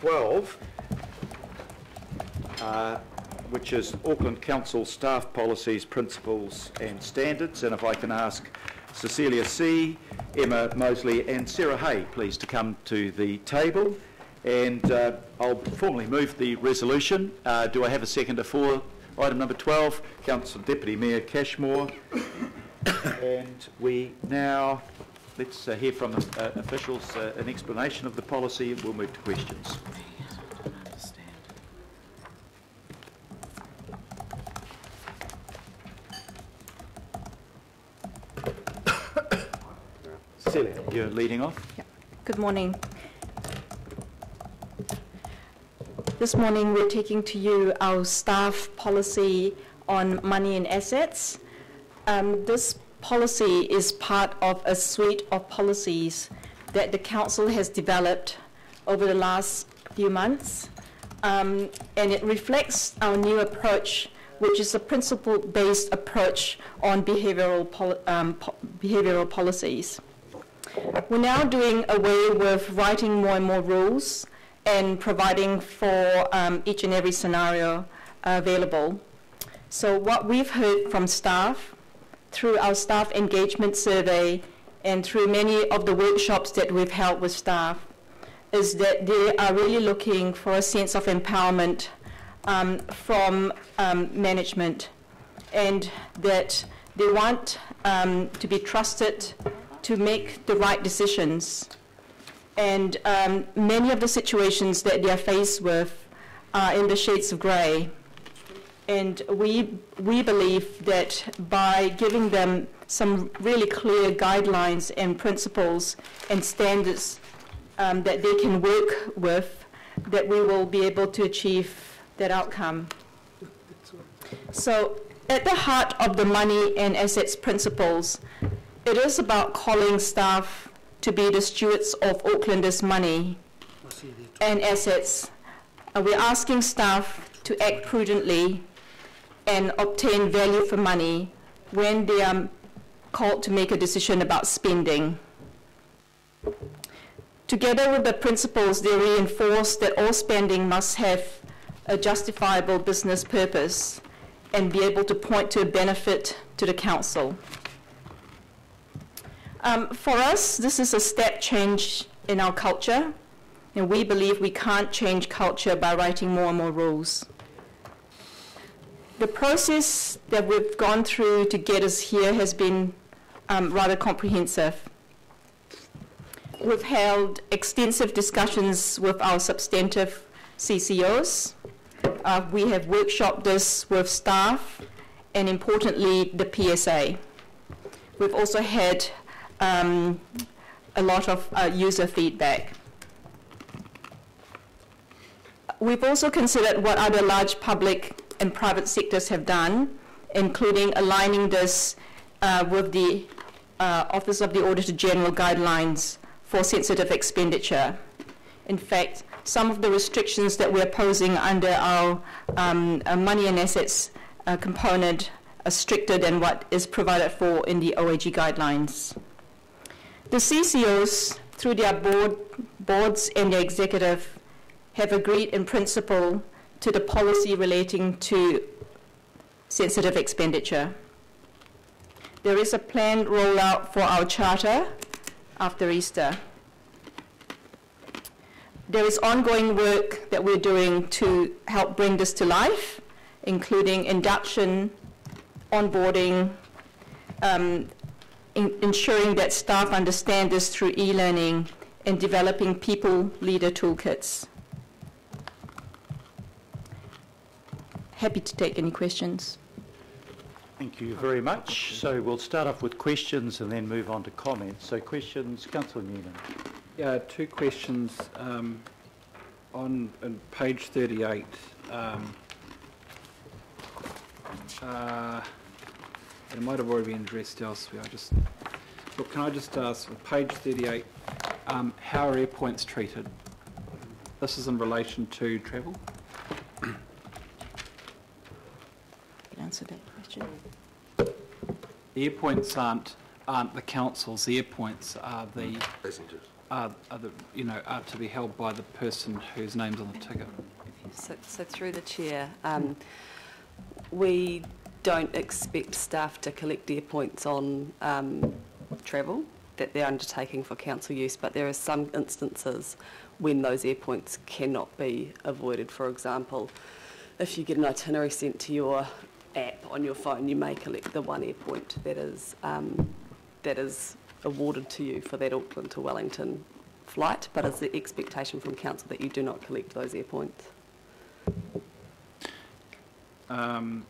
12, which is Auckland Council Staff Policies, Principles and Standards. And if I can ask Cecilia C., Emma Mosley and Sarah Hay, please, to come to the table. And I'll formally move the resolution. Do I have a seconder for item number 12? Council Deputy Mayor Cashmore. And we now, let's hear from officials an explanation of the policy, and we'll move to questions. Cecilia, you're leading off. Yep. Good morning. This morning we're taking to you our staff policy on money and assets. This policy is part of a suite of policies that the Council has developed over the last few months, and it reflects our new approach, which is a principle-based approach on behavioural policies. We're now doing away with writing more and more rules and providing for each and every scenario available. So what we've heard from staff through our staff engagement survey and through many of the workshops that we've held with staff is that they are really looking for a sense of empowerment from management, and that they want to be trusted to make the right decisions. And many of the situations that they are faced with are in the shades of grey. And we believe that by giving them some really clear guidelines and principles and standards that they can work with, that we will be able to achieve that outcome. So at the heart of the money and assets principles, it is about calling staff to be the stewards of Aucklanders' money and assets. We're asking staff to act prudently and obtain value for money when they are called to make a decision about spending. Together with the principles, they reinforce that all spending must have a justifiable business purpose and be able to point to a benefit to the Council. For us, this is a step change in our culture, and we believe we can't change culture by writing more and more rules. The process that we've gone through to get us here has been rather comprehensive. We've held extensive discussions with our substantive CCOs. We have workshopped this with staff and, importantly, the PSA. We've also had a lot of user feedback. We've also considered what other large public and private sectors have done, including aligning this with the Office of the Auditor General guidelines for sensitive expenditure. In fact, some of the restrictions that we're posing under our money and assets component are stricter than what is provided for in the OAG guidelines. The CCOs, through their boards and their executive, have agreed in principle to the policy relating to sensitive expenditure. There is a planned rollout for our charter after Easter. There is ongoing work that we're doing to help bring this to life, including induction, onboarding, ensuring that staff understand this through e-learning, and developing people leader toolkits. Happy to take any questions. Thank you very much. So we'll start off with questions and then move on to comments. So questions, Councillor Newman. Yeah, two questions on page 38. It might have already been addressed elsewhere. Look, can I just ask, on page 38, how are airpoints treated? This is in relation to travel. Answer that question. The airpoints aren't the councils. The airpoints are the are to be held by the person whose name's on the ticket. So through the chair, we don't expect staff to collect air points on travel that they're undertaking for council use, but there are some instances when those air points cannot be avoided. For example, if you get an itinerary sent to your app on your phone, you may collect the one air point that is awarded to you for that Auckland to Wellington flight, but it's the expectation from council that you do not collect those air points. Sorry,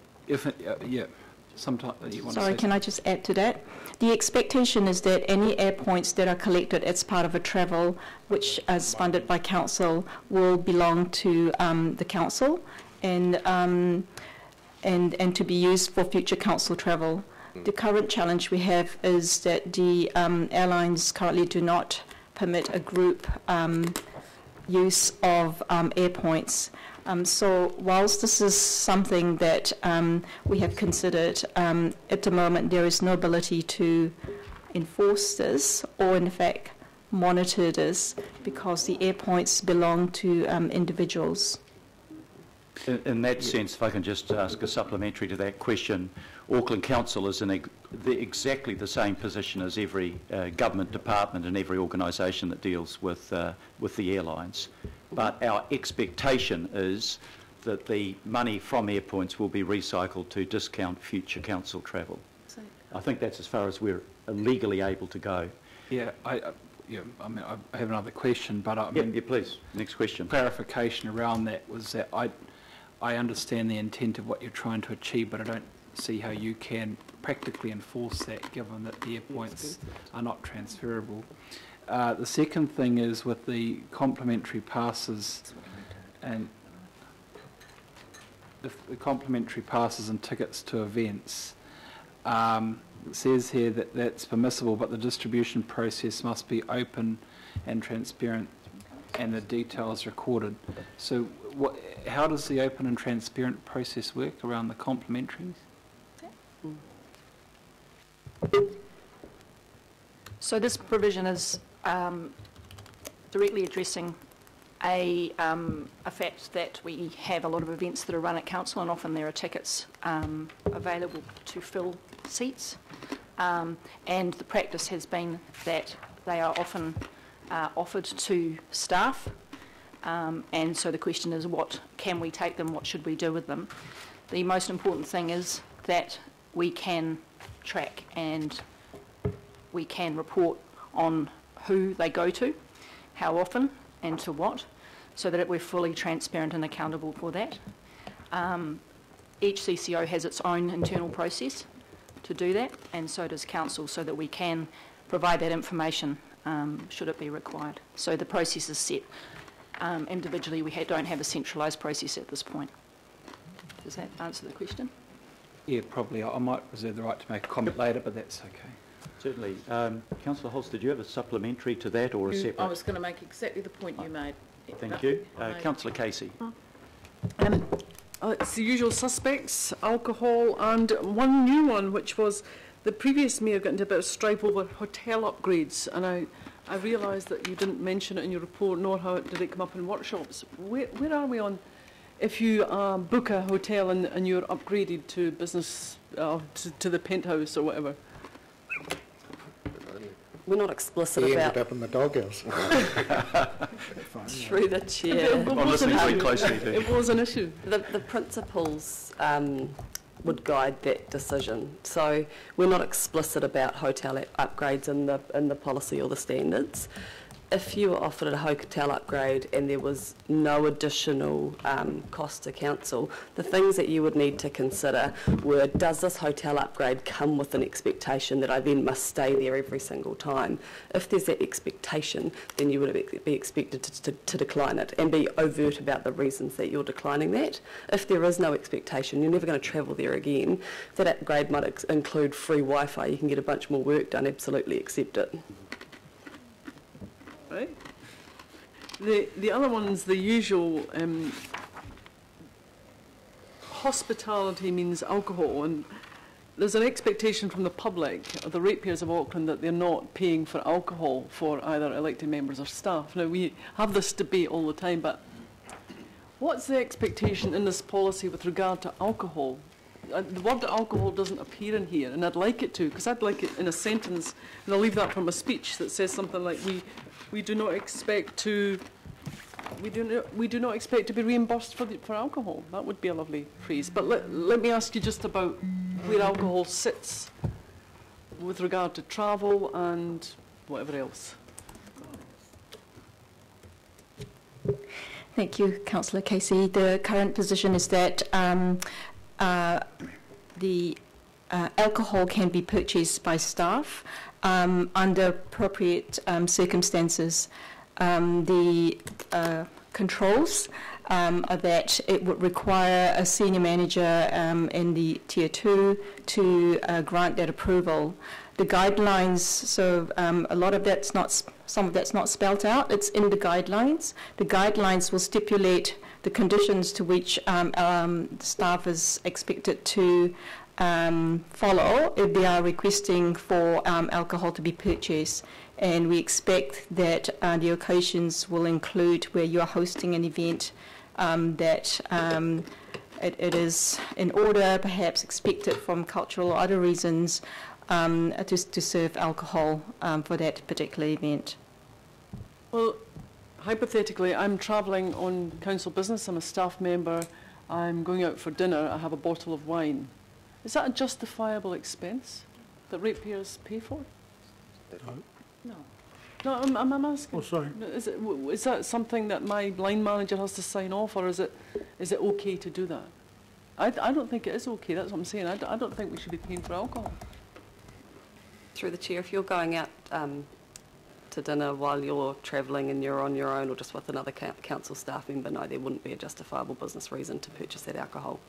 can I just add to that? The expectation is that any air points that are collected as part of a travel, which is funded by council, will belong to the council and to be used for future council travel. The current challenge we have is that the airlines currently do not permit a group use of air points. So whilst this is something that we have considered, at the moment there is no ability to enforce this or in fact monitor this because the air points belong to individuals. In that sense, if I can just ask a supplementary to that question, Auckland Council is in exactly the same position as every government department and every organisation that deals with the airlines. But our expectation is that the money from airpoints will be recycled to discount future council travel. I think that's as far as we're legally able to go. Yeah, I have another question, but yeah, please. Next question. Clarification around that was that I understand the intent of what you're trying to achieve, but I don't see how you can practically enforce that given that the airpoints are not transferable. The second thing is with the complimentary passes and the complimentary passes and tickets to events. It says here that that's permissible, but the distribution process must be open and transparent and the details recorded. So how does the open and transparent process work around the complimentaries? So this provision is directly addressing a fact that we have a lot of events that are run at council, and often there are tickets available to fill seats, and the practice has been that they are often offered to staff, and so the question is, what can we take them, what should we do with them? The most important thing is that we can track and we can report on who they go to, how often and to what, so that we're fully transparent and accountable for that. Each CCO has its own internal process to do that, and so does council, so that we can provide that information should it be required. So the process is set individually. We don't have a centralised process at this point. Does that answer the question? Yeah, probably. I might reserve the right to make a comment later, but that's okay. Certainly. Councillor Holst, did you have a supplementary to that or a separate? I was going to make exactly the point you made. Thank you. Councillor Casey. It's the usual suspects, alcohol, and one new one, which was the previous mayor got into a bit of strife over hotel upgrades, and I realised that you didn't mention it in your report, nor how did it come up in workshops. Where are we on, if you book a hotel and you're upgraded to business, to the penthouse or whatever? We're not explicit he about... ended up in the doghouse. Through the chair. I'm listening very closely to you. It was an issue. The principles would guide that decision. So we're not explicit about hotel upgrades in the policy or the standards. If you were offered a hotel upgrade and there was no additional cost to council, the things that you would need to consider were, does this hotel upgrade come with an expectation that I then must stay there every single time? If there's that expectation, then you would be expected to decline it and be overt about the reasons that you're declining that. If there is no expectation, you're never going to travel there again. If that upgrade might include free Wi-Fi, you can get a bunch more work done, absolutely accept it. Right. The other one's the usual hospitality means alcohol, and there's an expectation from the public, the ratepayers of Auckland, that they're not paying for alcohol for either elected members or staff. Now, we have this debate all the time, but what's the expectation in this policy with regard to alcohol? The word alcohol doesn't appear in here, and I'd like it to, because I'd like it in a sentence, and I'll leave that from a speech that says something like, we do not expect to be reimbursed for alcohol. That would be a lovely phrase. But let me ask you just about where alcohol sits with regard to travel and whatever else. Thank you, Councillor Casey. The current position is that the alcohol can be purchased by staff under appropriate circumstances. The controls are that it would require a senior manager in the Tier 2 to grant that approval. The guidelines, so a lot of that's not, some of that's not spelt out, it's in the guidelines. The guidelines will stipulate the conditions to which staff is expected to follow if they are requesting for alcohol to be purchased. And we expect that the occasions will include where you are hosting an event that it is in order, perhaps expected from cultural or other reasons, to serve alcohol for that particular event. Well, hypothetically, I'm travelling on council business, I'm a staff member, I'm going out for dinner, I have a bottle of wine. Is that a justifiable expense that ratepayers pay for? No. No, I'm asking. Oh, sorry. Is that something that my line manager has to sign off, or is it okay to do that? I don't think it is okay, that's what I'm saying. I don't think we should be paying for alcohol. Through the chair, if you're going out to dinner while you're travelling and you're on your own or just with another council staff member, no, there wouldn't be a justifiable business reason to purchase that alcohol.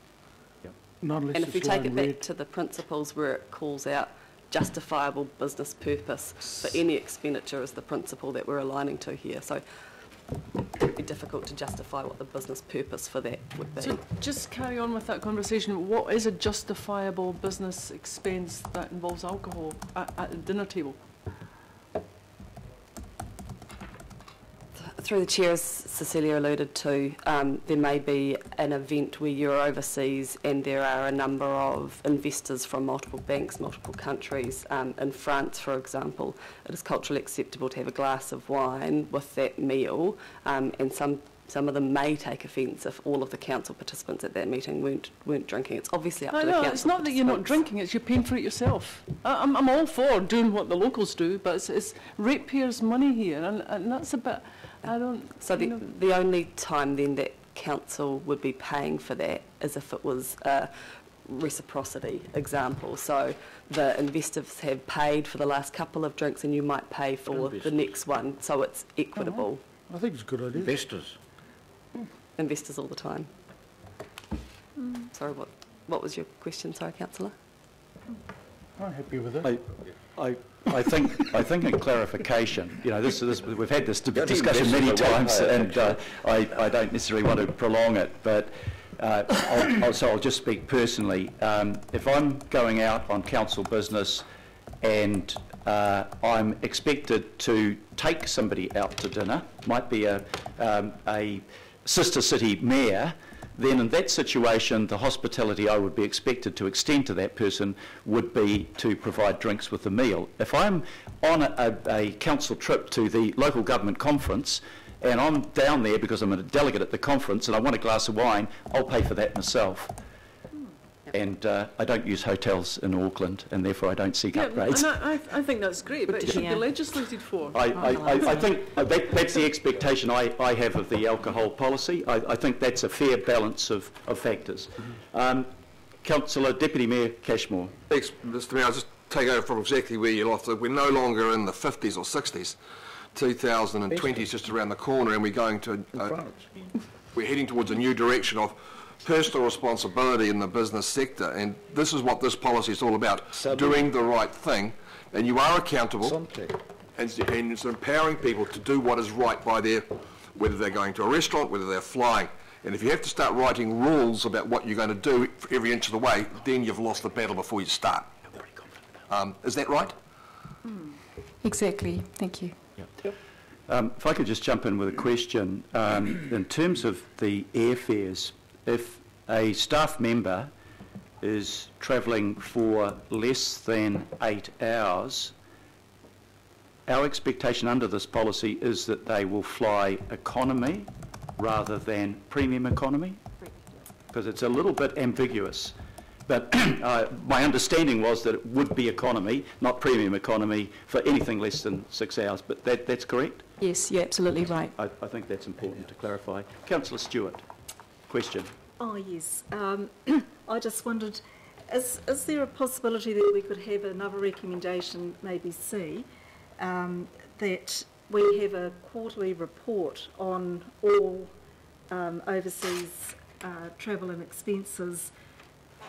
Yep. Not unless And if we it's take wine it back red. to the principles where it calls out justifiable business purpose for any expenditure is the principle that we're aligning to here. So it would be difficult to justify what the business purpose for that would be. So just carry on with that conversation. What is a justifiable business expense that involves alcohol at the dinner table? Through the chair, as Cecilia alluded to, there may be an event where you're overseas and there are a number of investors from multiple banks, multiple countries. In France, for example, it is culturally acceptable to have a glass of wine with that meal, and some of them may take offence if all of the council participants at that meeting weren't drinking. It's obviously up to the council. It's not that you're not drinking, it's you're paying for it yourself. I'm all for doing what the locals do, but it's ratepayers' money here, and that's a bit... So the only time then that council would be paying for that is if it was a reciprocity example. So the investors have paid for the last couple of drinks and you might pay for the next one, so it's equitable. I think it's a good idea. Investors. Investors all the time. Sorry, what was your question? Sorry, councillor. I'm happy with it. I think in clarification, you know, we've had this discussion many times, and I don't necessarily want to prolong it, but I'll just speak personally. If I'm going out on council business and I'm expected to take somebody out to dinner, might be a sister city mayor, then in that situation the hospitality I would be expected to extend to that person would be to provide drinks with the meal. If I'm on a council trip to the local government conference and I'm down there because I'm a delegate at the conference and I want a glass of wine, I'll pay for that myself. And I don't use hotels in Auckland, and therefore I don't seek upgrades. And I think that's great, but it should be legislated for. I think that's the expectation I have of the alcohol policy. I think that's a fair balance of factors. Councillor Deputy Mayor Cashmore. Thanks, Mr Mayor. I'll just take over from exactly where you left. We're no longer in the 50s or 60s. 2020 is just around the corner, and we're going to... we're heading towards a new direction of personal responsibility in the business sector, and this is what this policy is all about, doing the right thing, and you are accountable, and it's empowering people to do what is right by whether they're going to a restaurant, whether they're flying, And if you have to start writing rules about what you're going to do for every inch of the way, then you've lost the battle before you start. Is that right? Exactly. Thank you. If I could just jump in with a question. In terms of the airfares, if a staff member is travelling for less than 8 hours, our expectation under this policy is that they will fly economy rather than premium economy? Because it's a little bit ambiguous. But my understanding was that it would be economy, not premium economy, for anything less than 6 hours. But that's correct? Yes, you're absolutely right. I think that's important to clarify. Councillor Stewart, question. Oh, yes. I just wondered, is there a possibility that we could have another recommendation, maybe C, that we have a quarterly report on all overseas travel and expenses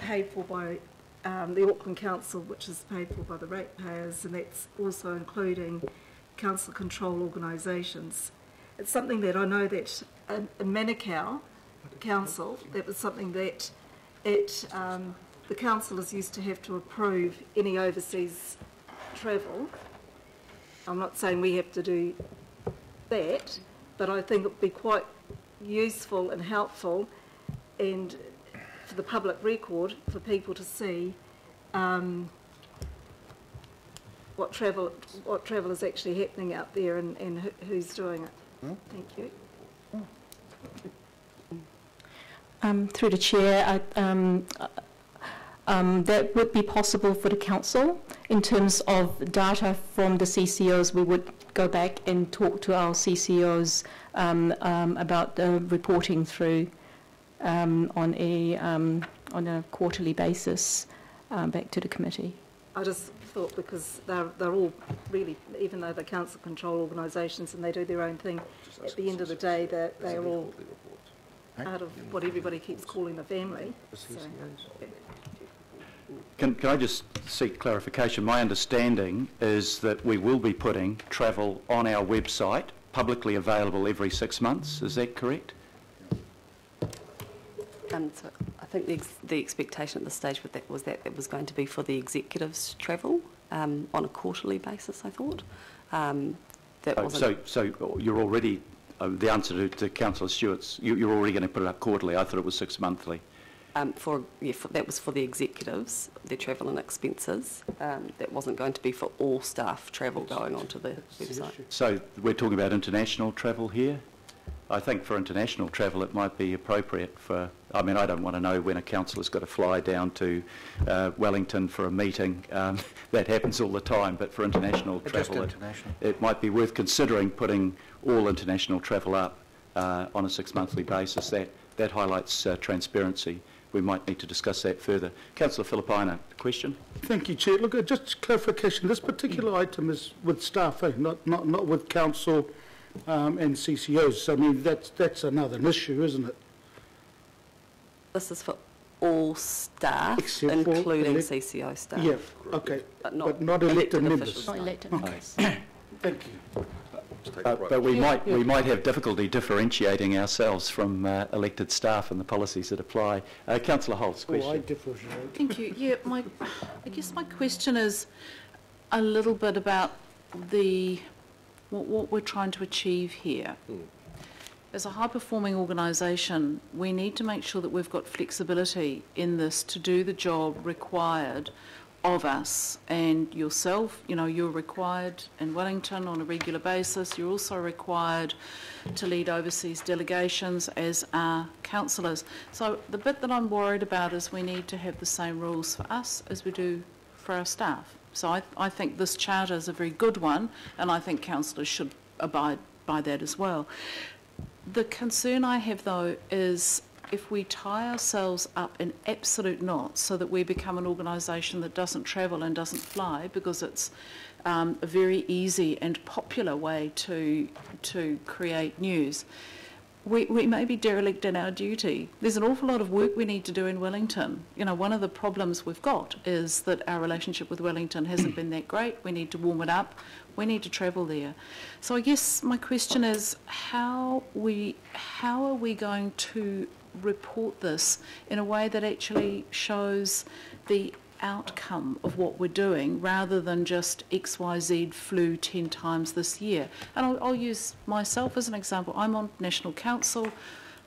paid for by the Auckland Council, which is paid for by the ratepayers, and that's also including council control organisations. It's something that I know that in Manukau Council, that was something that the councillors used to have to approve any overseas travel. I'm not saying we have to do that, but I think it would be quite useful and helpful, and for the public record, for people to see what travel is actually happening out there and who's doing it. Thank you. Through the chair, that would be possible for the council. In terms of data from the CCOs, we would go back and talk to our CCOs about the reporting through on a quarterly basis back to the committee. I just thought, because they're all really, even though they're council control organisations and they do their own thing, at the end of the day they're all part of what everybody keeps calling the family. So, Can I just seek clarification? My understanding is that we will be putting travel on our website, publicly available every 6 months. Is that correct? So I think the expectation at this stage was that it was going to be for the executives' travel on a quarterly basis, I thought. That wasn't... So you're already, the answer to Councillor Stewart's, you're already going to put it up quarterly. I thought it was 6 monthly. That was for the executives, their travel and expenses. That wasn't going to be for all staff travel going onto the website. So we're talking about international travel here? I think for international travel it might be appropriate for, I mean, I don't want to know when a councillor's got to fly down to Wellington for a meeting. That happens all the time, but for international travel it might be worth considering putting all international travel up on a 6 monthly basis. That highlights transparency. We might need to discuss that further. Councillor Filipaina, question? Thank you, Chair. Look, just clarification. This particular item is with staff, not with council and CCOs. I mean, that's another issue, isn't it? This is for all staff, Except including for CCO staff. Yeah, okay. But not elected members. officials. Not elected Okay. members. Thank you. But we might have difficulty differentiating ourselves from elected staff and the policies that apply. Councillor Holt's question. Oh, I differentiate. Thank you. Yeah, I guess my question is a little bit about what we're trying to achieve here. As a high-performing organisation, we need to make sure that we've got flexibility in this to do the job required of us. And yourself, you're required in Wellington on a regular basis. You're also required to lead overseas delegations, as are councillors. So the bit that I'm worried about is we need to have the same rules for us as we do for our staff. So I think this charter is a very good one, and I think councillors should abide by that as well. The concern I have, though, is if we tie ourselves up in absolute knots so that we become an organisation that doesn't travel and doesn't fly because it's a very easy and popular way to create news, we may be derelict in our duty. There's an awful lot of work we need to do in Wellington. You know, one of the problems we've got is that our relationship with Wellington hasn't been that great. We need to warm it up. We need to travel there. So I guess my question is, how are we going to report this in a way that actually shows the outcome of what we're doing rather than just XYZ flew 10 times this year? And I'll use myself as an example. I'm on National Council.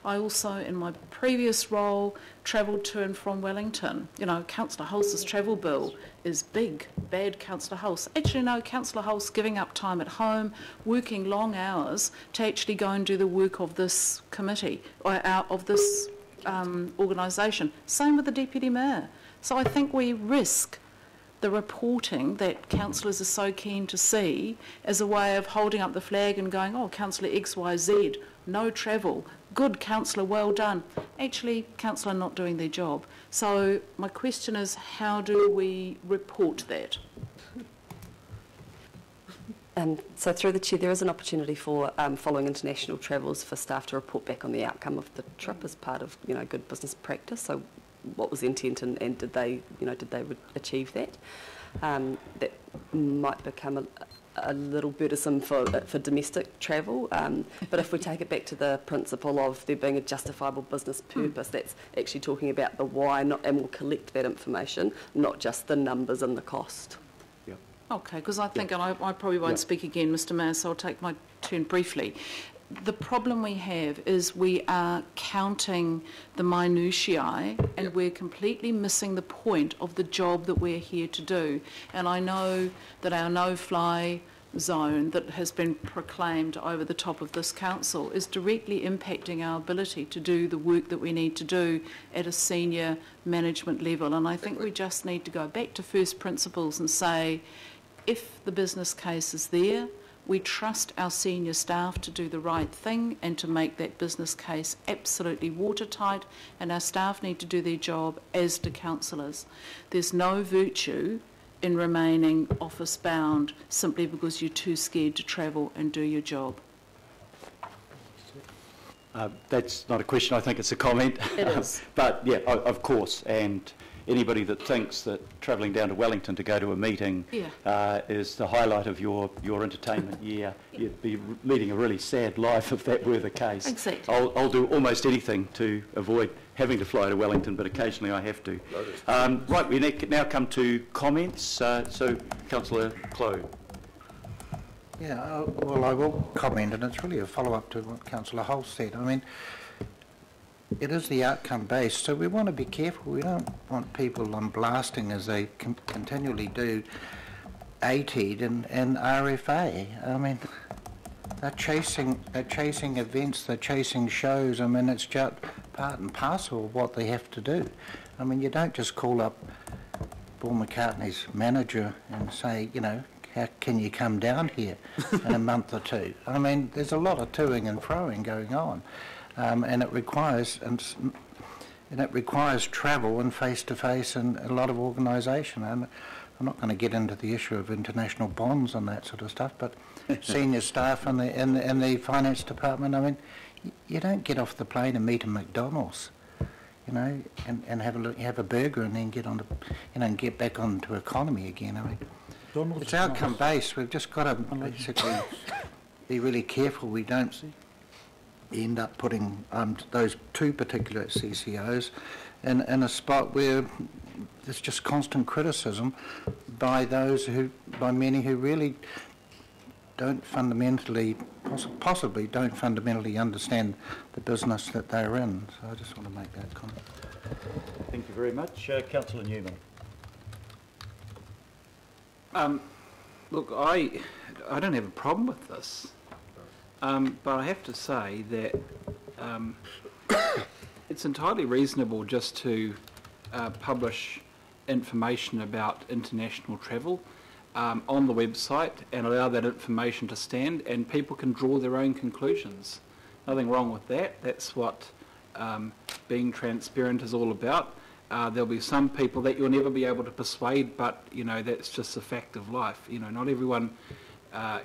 I also, in my previous role, travelled to and from Wellington. You know, Councillor Hulse's travel bill is big, bad Councillor Hulse. Actually, no, Councillor Hulse giving up time at home, working long hours to actually go and do the work of this committee, or of this organisation. Same with the Deputy Mayor. So I think we risk the reporting that councillors are so keen to see as a way of holding up the flag and going, oh, Councillor XYZ, no travel, good councillor, well done. Actually, councillor not doing their job. So my question is, how do we report that? So through the Chair, there is an opportunity for following international travels for staff to report back on the outcome of the trip as part of, you know, good business practice. So what was the intent and did they achieve that? That might become a little burdensome for domestic travel, but if we take it back to the principle of there being a justifiable business purpose, that's actually talking about the why, and we'll collect that information, not just the numbers and the cost. Okay, because I think, and I probably won't speak again, Mr Mayor, so I'll take my turn briefly. The problem we have is we are counting the minutiae and we're completely missing the point of the job that we're here to do. And I know that our no-fly zone that has been proclaimed over the top of this council is directly impacting our ability to do the work that we need to do at a senior management level. And I think we just need to go back to first principles and say, if the business case is there, we trust our senior staff to do the right thing and to make that business case absolutely watertight, and our staff need to do their job, as do councillors. There's no virtue in remaining office-bound simply because you're too scared to travel and do your job. That's not a question, I think it's a comment. It is. But yeah, of course, and anybody that thinks that travelling down to Wellington to go to a meeting is the highlight of your entertainment year, you'd be leading a really sad life if that were the case. Exactly. I'll do almost anything to avoid having to fly to Wellington, but occasionally I have to. Right, we now come to comments. So, Councillor Clow. Yeah, well, I will comment, and it's really a follow-up to what Councillor Hulse said. I mean, it is the outcome based, so we want to be careful. We don't want people blasting as they continually do ATED and RFA. I mean, they're chasing events, they're chasing shows. I mean, it's just part and parcel of what they have to do. I mean, you don't just call up Paul McCartney's manager and say, you know, how can you come down here in a month or two? I mean, there's a lot of toing and froing going on. And it requires travel and face-to-face and a lot of organisation. And I'm not going to get into the issue of international bonds and that sort of stuff, but senior staff in the finance department, I mean, you don't get off the plane and meet a McDonald's, you know, and have a burger and then get on to, you know, and get back onto economy again. I mean, it's outcome based. We've just got to basically be really careful we don't end up putting those two particular CCOs in a spot where there's just constant criticism by many who really don't fundamentally, possibly don't fundamentally understand the business that they're in. So I just want to make that comment. Thank you very much. Councillor Newman. Look, I don't have a problem with this. But I have to say that it's entirely reasonable just to publish information about international travel on the website and allow that information to stand, and people can draw their own conclusions. Nothing wrong with that. That's what being transparent is all about. There'll be some people that you'll never be able to persuade, but you know, that's just a fact of life. You know, not everyone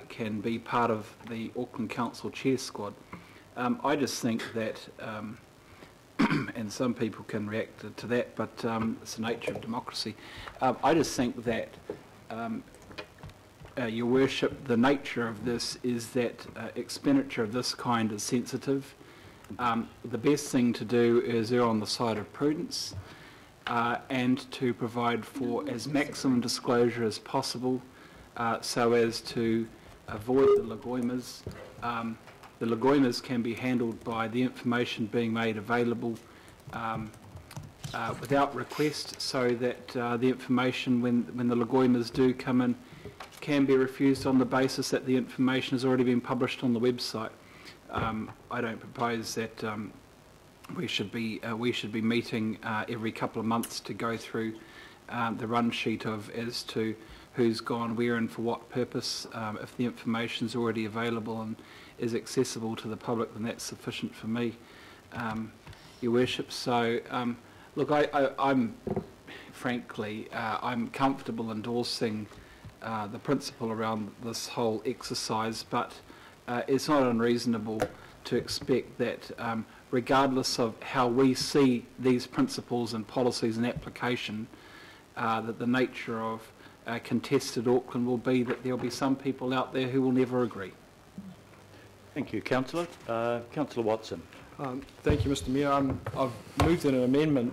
can be part of the Auckland Council chair squad. I just think that, and some people can react to that, but it's the nature of democracy. I just think that, Your Worship, the nature of this is that expenditure of this kind is sensitive. The best thing to do is err on the side of prudence and to provide for as maximum disclosure as possible so as to avoid the legoimas. The legoimas can be handled by the information being made available without request, so that the information, when the legoimas do come in, can be refused on the basis that the information has already been published on the website. I don't propose that we should be meeting every couple of months to go through the run sheet as to who's gone where and for what purpose. If the information is already available and is accessible to the public, then that's sufficient for me, Your Worship. So, look, I'm frankly, I'm comfortable endorsing the principle around this whole exercise, but it's not unreasonable to expect that regardless of how we see these principles and policies in application, that the nature of contested Auckland will be that there will be some people out there who will never agree. Thank you, Councillor. Councillor Watson. Thank you, Mr Mayor. I've moved in an amendment.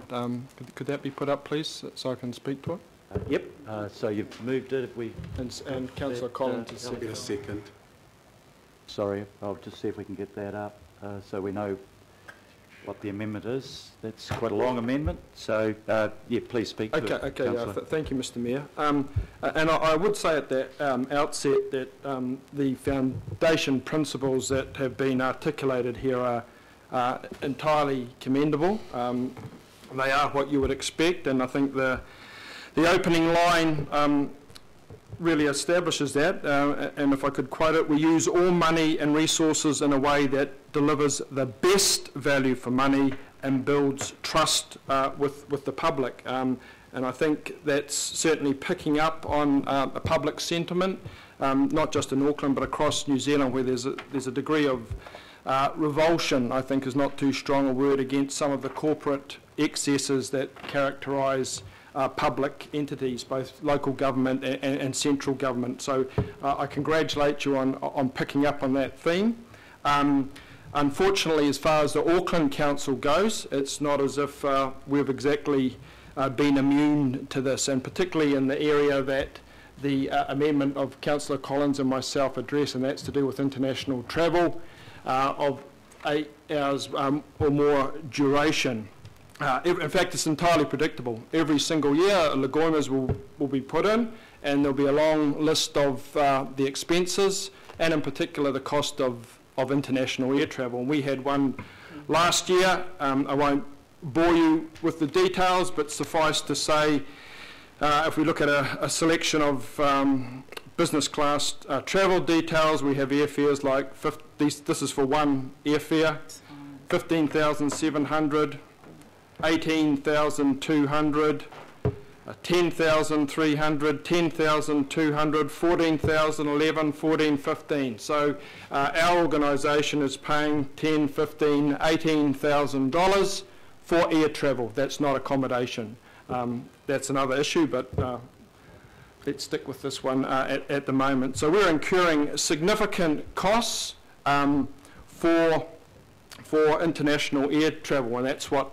Could that be put up, please, so I can speak to it? Yep. So you've moved it. If we and Councillor Collins to second. Sorry, I'll just see if we can get that up so we know what the amendment is. That's quite a long amendment. So yeah, please speak to it. Okay. Thank you, Mr Mayor. And I would say at the outset that the foundation principles that have been articulated here are entirely commendable. They are what you would expect, and I think the opening line really establishes that, and if I could quote it, we use all money and resources in a way that delivers the best value for money and builds trust with the public. And I think that's certainly picking up on a public sentiment, not just in Auckland but across New Zealand, where there's a degree of revulsion, I think is not too strong a word, against some of the corporate excesses that characterise public entities, both local government and central government. So I congratulate you on picking up on that theme. Unfortunately, as far as the Auckland Council goes, it's not as if we've exactly been immune to this, and particularly in the area that the amendment of Councillor Collins and myself address, and that's to do with international travel of 8 hours or more duration. In fact, it's entirely predictable. Every single year, legoimas will be put in, and there'll be a long list of the expenses, and in particular the cost of international air travel. And we had one last year. I won't bore you with the details, but suffice to say, if we look at a selection of business class travel details, we have airfares like, this is for one airfare, 15,700, 18,200, 10,300, 10,200, 14,011, 14,15. So our organisation is paying $10,000, $15,000, $18,000 for air travel. That's not accommodation. That's another issue, but let's stick with this one at the moment. So we're incurring significant costs for international air travel, and that's what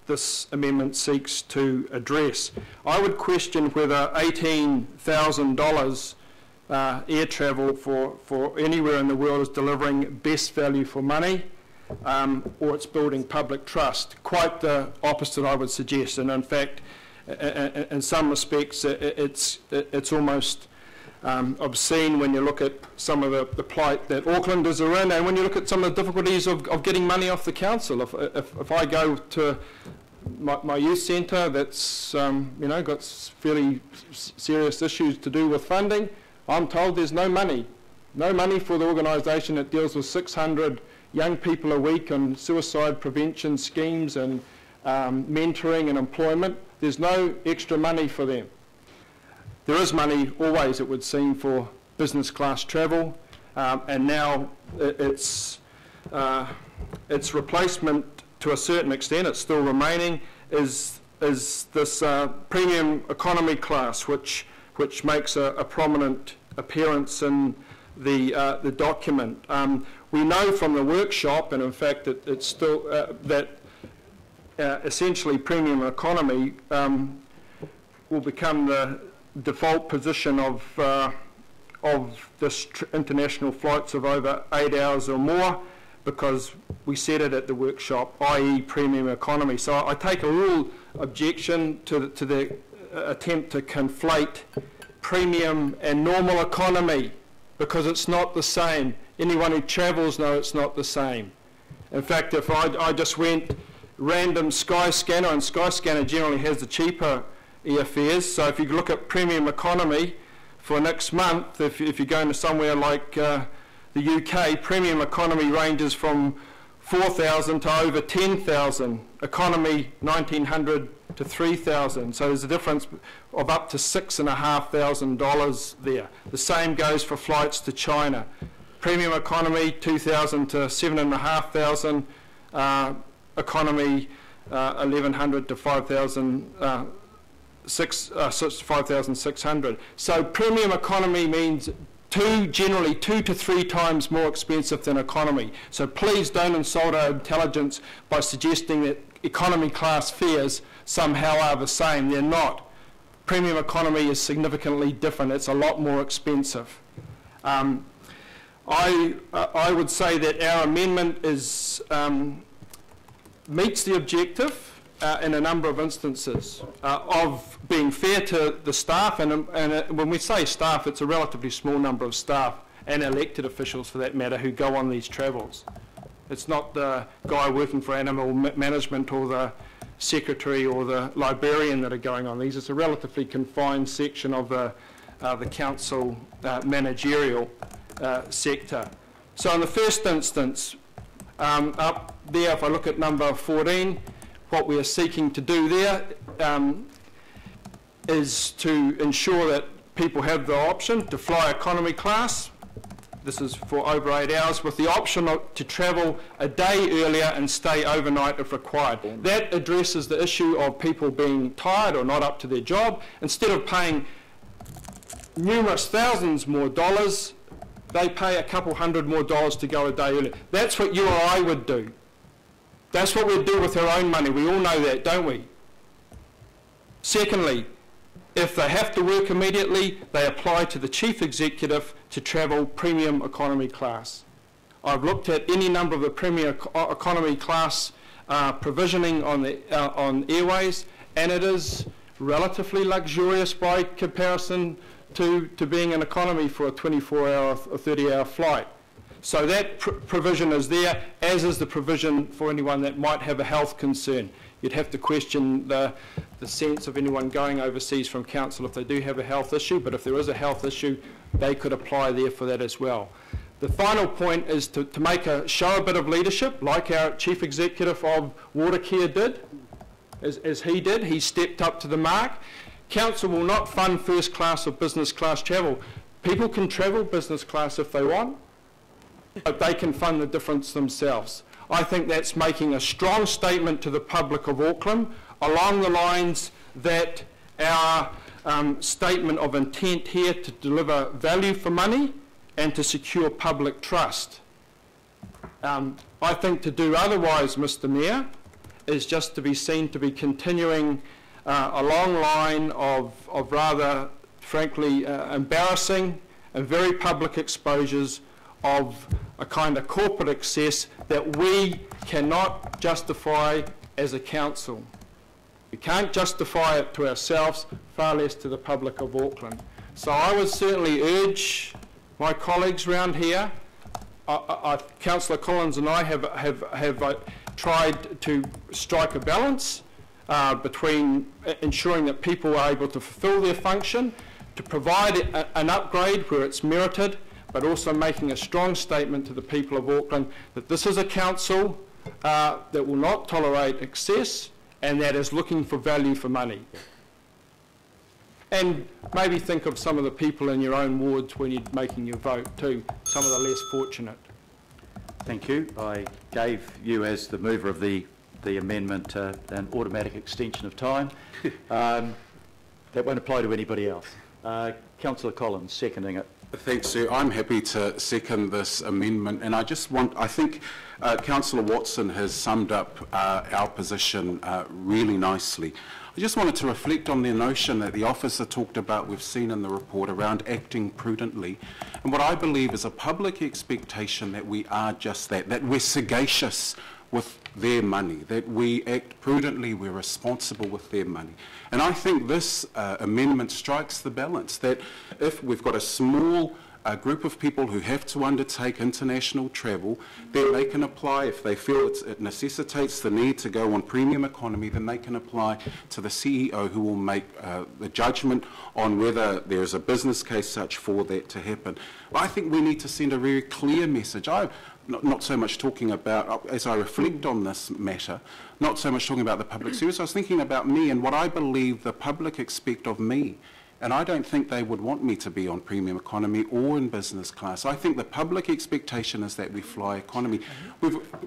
this amendment seeks to address. I would question whether $18,000 air travel for anywhere in the world is delivering best value for money, or it's building public trust. Quite the opposite, I would suggest. And in fact, in some respects, it's almost obscene when you look at some of the plight that Aucklanders are in, and when you look at some of the difficulties of getting money off the council. If I go to my youth centre that's got fairly serious issues to do with funding, I'm told there's no money for the organisation that deals with 600 young people a week on suicide prevention schemes and mentoring and employment. There's no extra money for them. There is money always, it would seem, for business class travel, and now it's its replacement to a certain extent, it's still remaining, is this premium economy class, which makes a prominent appearance in the document. We know from the workshop, and in fact it's still that essentially premium economy will become the default position of this international flights of over 8 hours or more, because we said it at the workshop, i.e. premium economy. So I take a real objection to the attempt to conflate premium and normal economy, because it's not the same. Anyone who travels knows it's not the same. In fact, if I just went random Skyscanner, and Skyscanner generally has the cheaper airfares, so if you look at premium economy for next month, if you're going to somewhere like the UK, premium economy ranges from 4,000 to over 10,000. Economy 1,900 to 3,000. So there's a difference of up to $6,500 there. The same goes for flights to China. Premium economy 2,000 to 7,500. Economy 1,100 to 5,600. So premium economy means generally 2 to 3 times more expensive than economy. So please don't insult our intelligence by suggesting that economy class fares somehow are the same. They're not. Premium economy is significantly different. It's a lot more expensive. I would say that our amendment is meets the objective in a number of instances of being fair to the staff, and when we say staff, it's a relatively small number of staff and elected officials for that matter who go on these travels. It's not the guy working for animal management or the secretary or the librarian that are going on these. It's a relatively confined section of the council managerial sector. So in the first instance, up there, if I look at number 14, what we are seeking to do there is to ensure that people have the option to fly economy class. This is for over 8 hours, with the option to travel a day earlier and stay overnight if required. That addresses the issue of people being tired or not up to their job. Instead of paying numerous thousands more dollars, they pay a couple $100 more to go a day earlier. That's what you or I would do. That's what we'd do with our own money. We all know that, don't we? Secondly, if they have to work immediately, they apply to the chief executive to travel premium economy class. I've looked at any number of the premium economy class provisioning on airways, and it is relatively luxurious by comparison to being an economy for a 24-hour or 30-hour flight. So that provision is there, as is the provision for anyone that might have a health concern. You'd have to question the sense of anyone going overseas from council if they do have a health issue, but if there is a health issue, they could apply there for that as well. The final point is to show a bit of leadership, like our chief executive of Watercare did, as he did. He stepped up to the mark. Council will not fund first class or business class travel. People can travel business class if they want, but they can fund the difference themselves. I think that's making a strong statement to the public of Auckland along the lines that our statement of intent here to deliver value for money and to secure public trust. I think to do otherwise, Mr. Mayor, is just to be seen to be continuing a long line of rather, frankly, embarrassing and very public exposures of a kind of corporate excess that we cannot justify as a council. We can't justify it to ourselves, far less to the public of Auckland. So I would certainly urge my colleagues round here, Councillor Collins and I have tried to strike a balance between ensuring that people are able to fulfil their function, to provide an upgrade where it's merited, but also making a strong statement to the people of Auckland that this is a council that will not tolerate excess and that is looking for value for money. And maybe think of some of the people in your own wards when you're making your vote too, some of the less fortunate. Thank you. I gave you, as the mover of the amendment, an automatic extension of time. That won't apply to anybody else. Councillor Collins, seconding it. Thanks, sir. I'm happy to second this amendment, and I think Councillor Watson has summed up our position really nicely. I just wanted to reflect on the notion that the officer talked about, we've seen in the report, around acting prudently, and what I believe is a public expectation that we are just that we're sagacious with their money, that we act prudently, we're responsible with their money. And I think this amendment strikes the balance, that if we've got a small group of people who have to undertake international travel, then they can apply, if they feel it necessitates the need to go on premium economy, then they can apply to the CEO, who will make the judgment on whether there is a business case such for that to happen. But I think we need to send a very clear message. Not so much talking about, as I reflect on this matter, not so much talking about the public service, I was thinking about me and what I believe the public expect of me. And I don't think they would want me to be on premium economy or in business class. I think the public expectation is that we fly economy.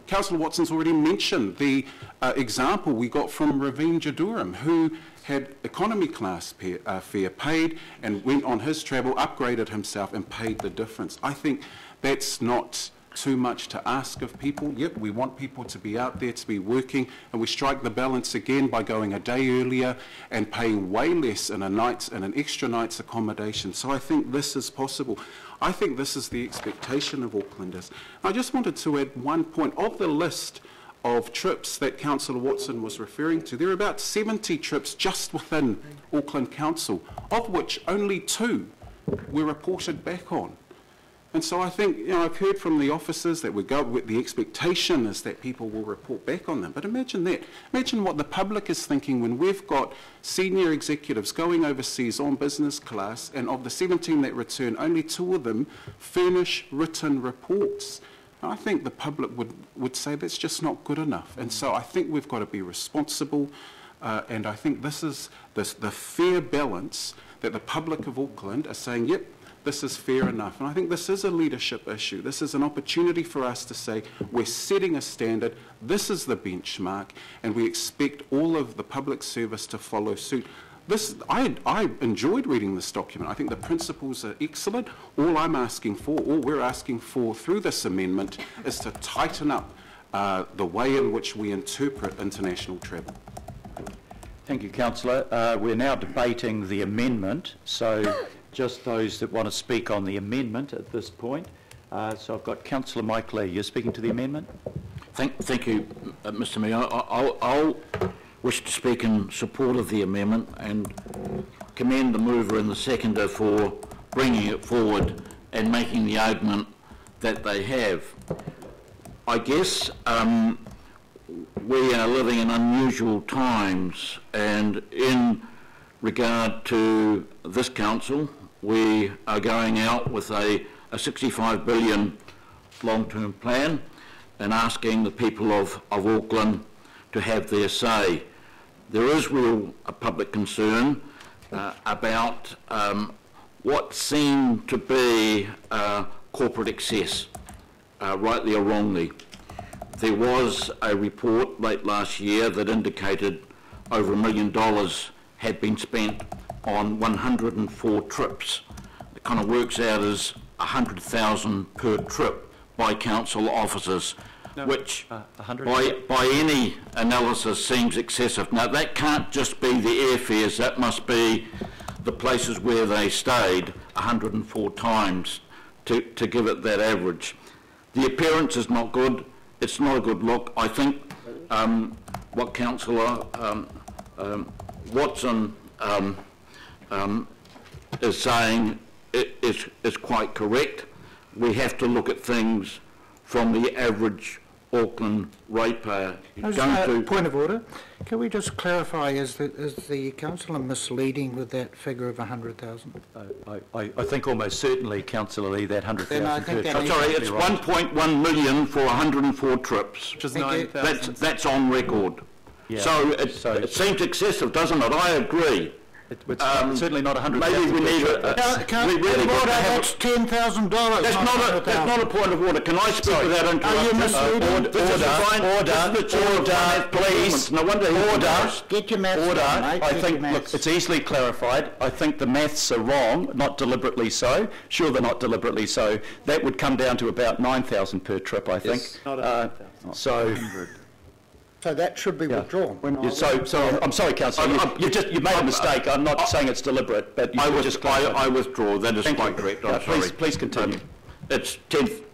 Councillor Watson's already mentioned the example we got from Raveen Durham, who had economy class fare paid and went on his travel, upgraded himself and paid the difference. I think that's not too much to ask of people. Yep, we want people to be out there, to be working, and we strike the balance again by going a day earlier and paying way less in an extra night's accommodation. So I think this is possible. I think this is the expectation of Aucklanders. I just wanted to add one point. Of the list of trips that Councillor Watson was referring to, there are about 70 trips just within Auckland Council, of which only 2 were reported back on. And so I think, I've heard from the officers that the expectation is that people will report back on them. But imagine that. Imagine what the public is thinking when we've got senior executives going overseas on business class, and of the 17 that return, only 2 of them furnish written reports. And I think the public would say that's just not good enough. And so I think we've got to be responsible, and I think this is the fair balance that the public of Auckland are saying, yep, this is fair enough. And I think this is a leadership issue. This is an opportunity for us to say we're setting a standard, this is the benchmark, and we expect all of the public service to follow suit. I enjoyed reading this document. I think the principles are excellent. All we're asking for through this amendment is to tighten up the way in which we interpret international travel. Thank you, Councillor. We're now debating the amendment, so just those that want to speak on the amendment at this point. So I've got Councillor Mike Lee. You're speaking to the amendment? Thank you, Mr Mayor. I'll wish to speak in support of the amendment and commend the mover and the seconder for bringing it forward and making the argument that they have. I guess we are living in unusual times, and in regard to this council, we are going out with a 65 billion long-term plan and asking the people of Auckland to have their say. There is real public concern about what seemed to be corporate excess, rightly or wrongly. There was a report late last year that indicated over $1 million had been spent on 104 trips. It kind of works out as 100,000 per trip by council officers, which by any analysis seems excessive. Now that can't just be the airfares, that must be the places where they stayed 104 times to give it that average. The appearance is not good. It's not a good look. I think what Councillor Watson is saying is quite correct. We have to look at things from the average Auckland ratepayer. Point of order. Can we just clarify, is the councillor misleading with that figure of 100,000? I think almost certainly, Councillor Lee, that 100,000 sorry, it's 1.1 million for 104 trips. Which is 9,000. That's on record. Yeah. So it seems excessive, doesn't it? I agree. It's certainly not 100,000. Maybe we need we really got to have That's $10,000. That's not a point of order. Can I speak without interrupting? Are you misleading? Order, please. No wonder order. Get your maths Order. done, mate. I Get think, your maths. look, it's easily clarified. I think the maths are wrong, not deliberately so. Sure, they're not deliberately so. That would come down to about 9,000 per trip, I think. Yes. So that should be withdrawn. Yeah, so I'm sorry, Councillor. You've made a mistake. I'm not saying it's deliberate, but I withdraw. That is quite correct. I'm sorry. Please continue. It's 10,000,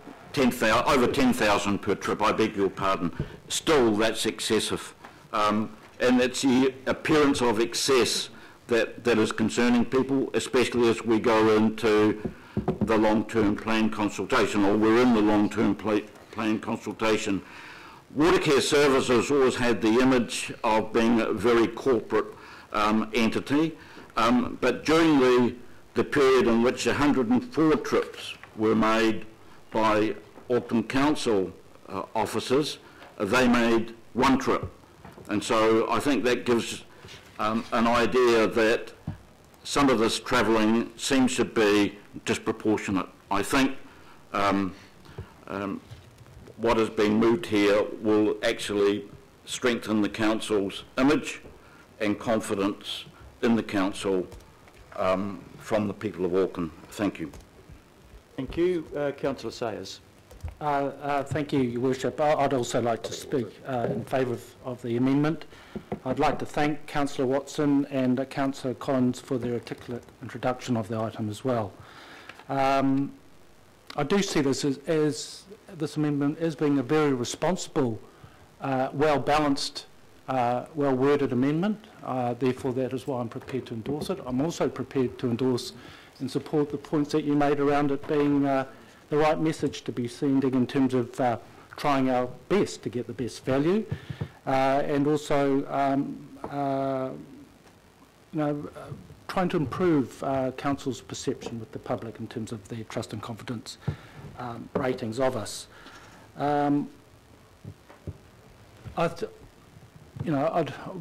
over 10,000 per trip. I beg your pardon. Still, that's excessive, and it's the appearance of excess that is concerning people, especially as we go into the long-term plan consultation, or we're in the long-term plan consultation. Watercare Services always had the image of being a very corporate entity, but during the period in which 104 trips were made by Auckland Council officers, they made one trip. And so I think that gives an idea that some of this travelling seems to be disproportionate. I think what has been moved here will actually strengthen the council's image and confidence in the council from the people of Auckland. Thank you. Thank you. Councillor Sayers. Thank you, Your Worship. I'd also like to speak in favour of the amendment. I'd like to thank Councillor Watson and Councillor Collins for their articulate introduction of the item as well. I do see this as this amendment as being a very responsible, well-balanced, well-worded amendment. Therefore, that is why I'm prepared to endorse it. I'm also prepared to endorse and support the points that you made around it being the right message to be sending in terms of trying our best to get the best value, and also trying to improve council's perception with the public in terms of their trust and confidence ratings of us. We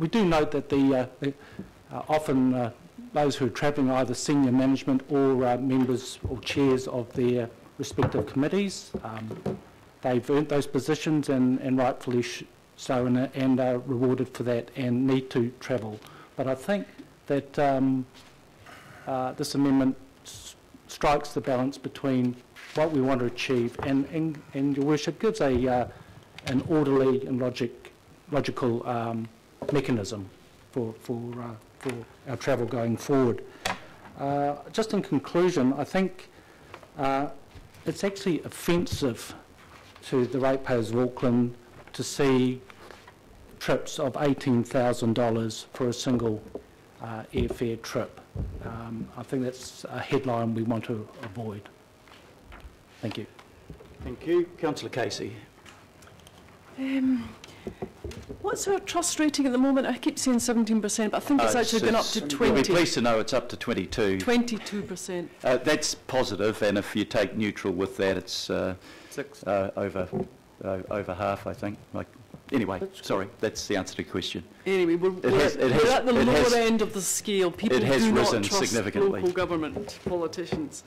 do note that often those who are travelling are either senior management or members or chairs of their respective committees. They've earned those positions and rightfully so, and are rewarded for that and need to travel. But I think that this amendment strikes the balance between what we want to achieve and Your Worship gives an orderly and logical mechanism for our travel going forward. Just in conclusion, I think it's actually offensive to the ratepayers of Auckland to see trips of $18,000 for a single airfare trip. I think that's a headline we want to avoid. Thank you. Thank you. Councillor Casey. What's our trust rating at the moment? I keep saying 17%, but I think it's actually been up to 20. You'll be pleased to know it's up to 22. 22%. That's positive, and if you take neutral with that, it's over half, I think. Anyway, sorry, that's the answer to your question. Anyway, we're at the lower end of the scale. People do not trust local government politicians.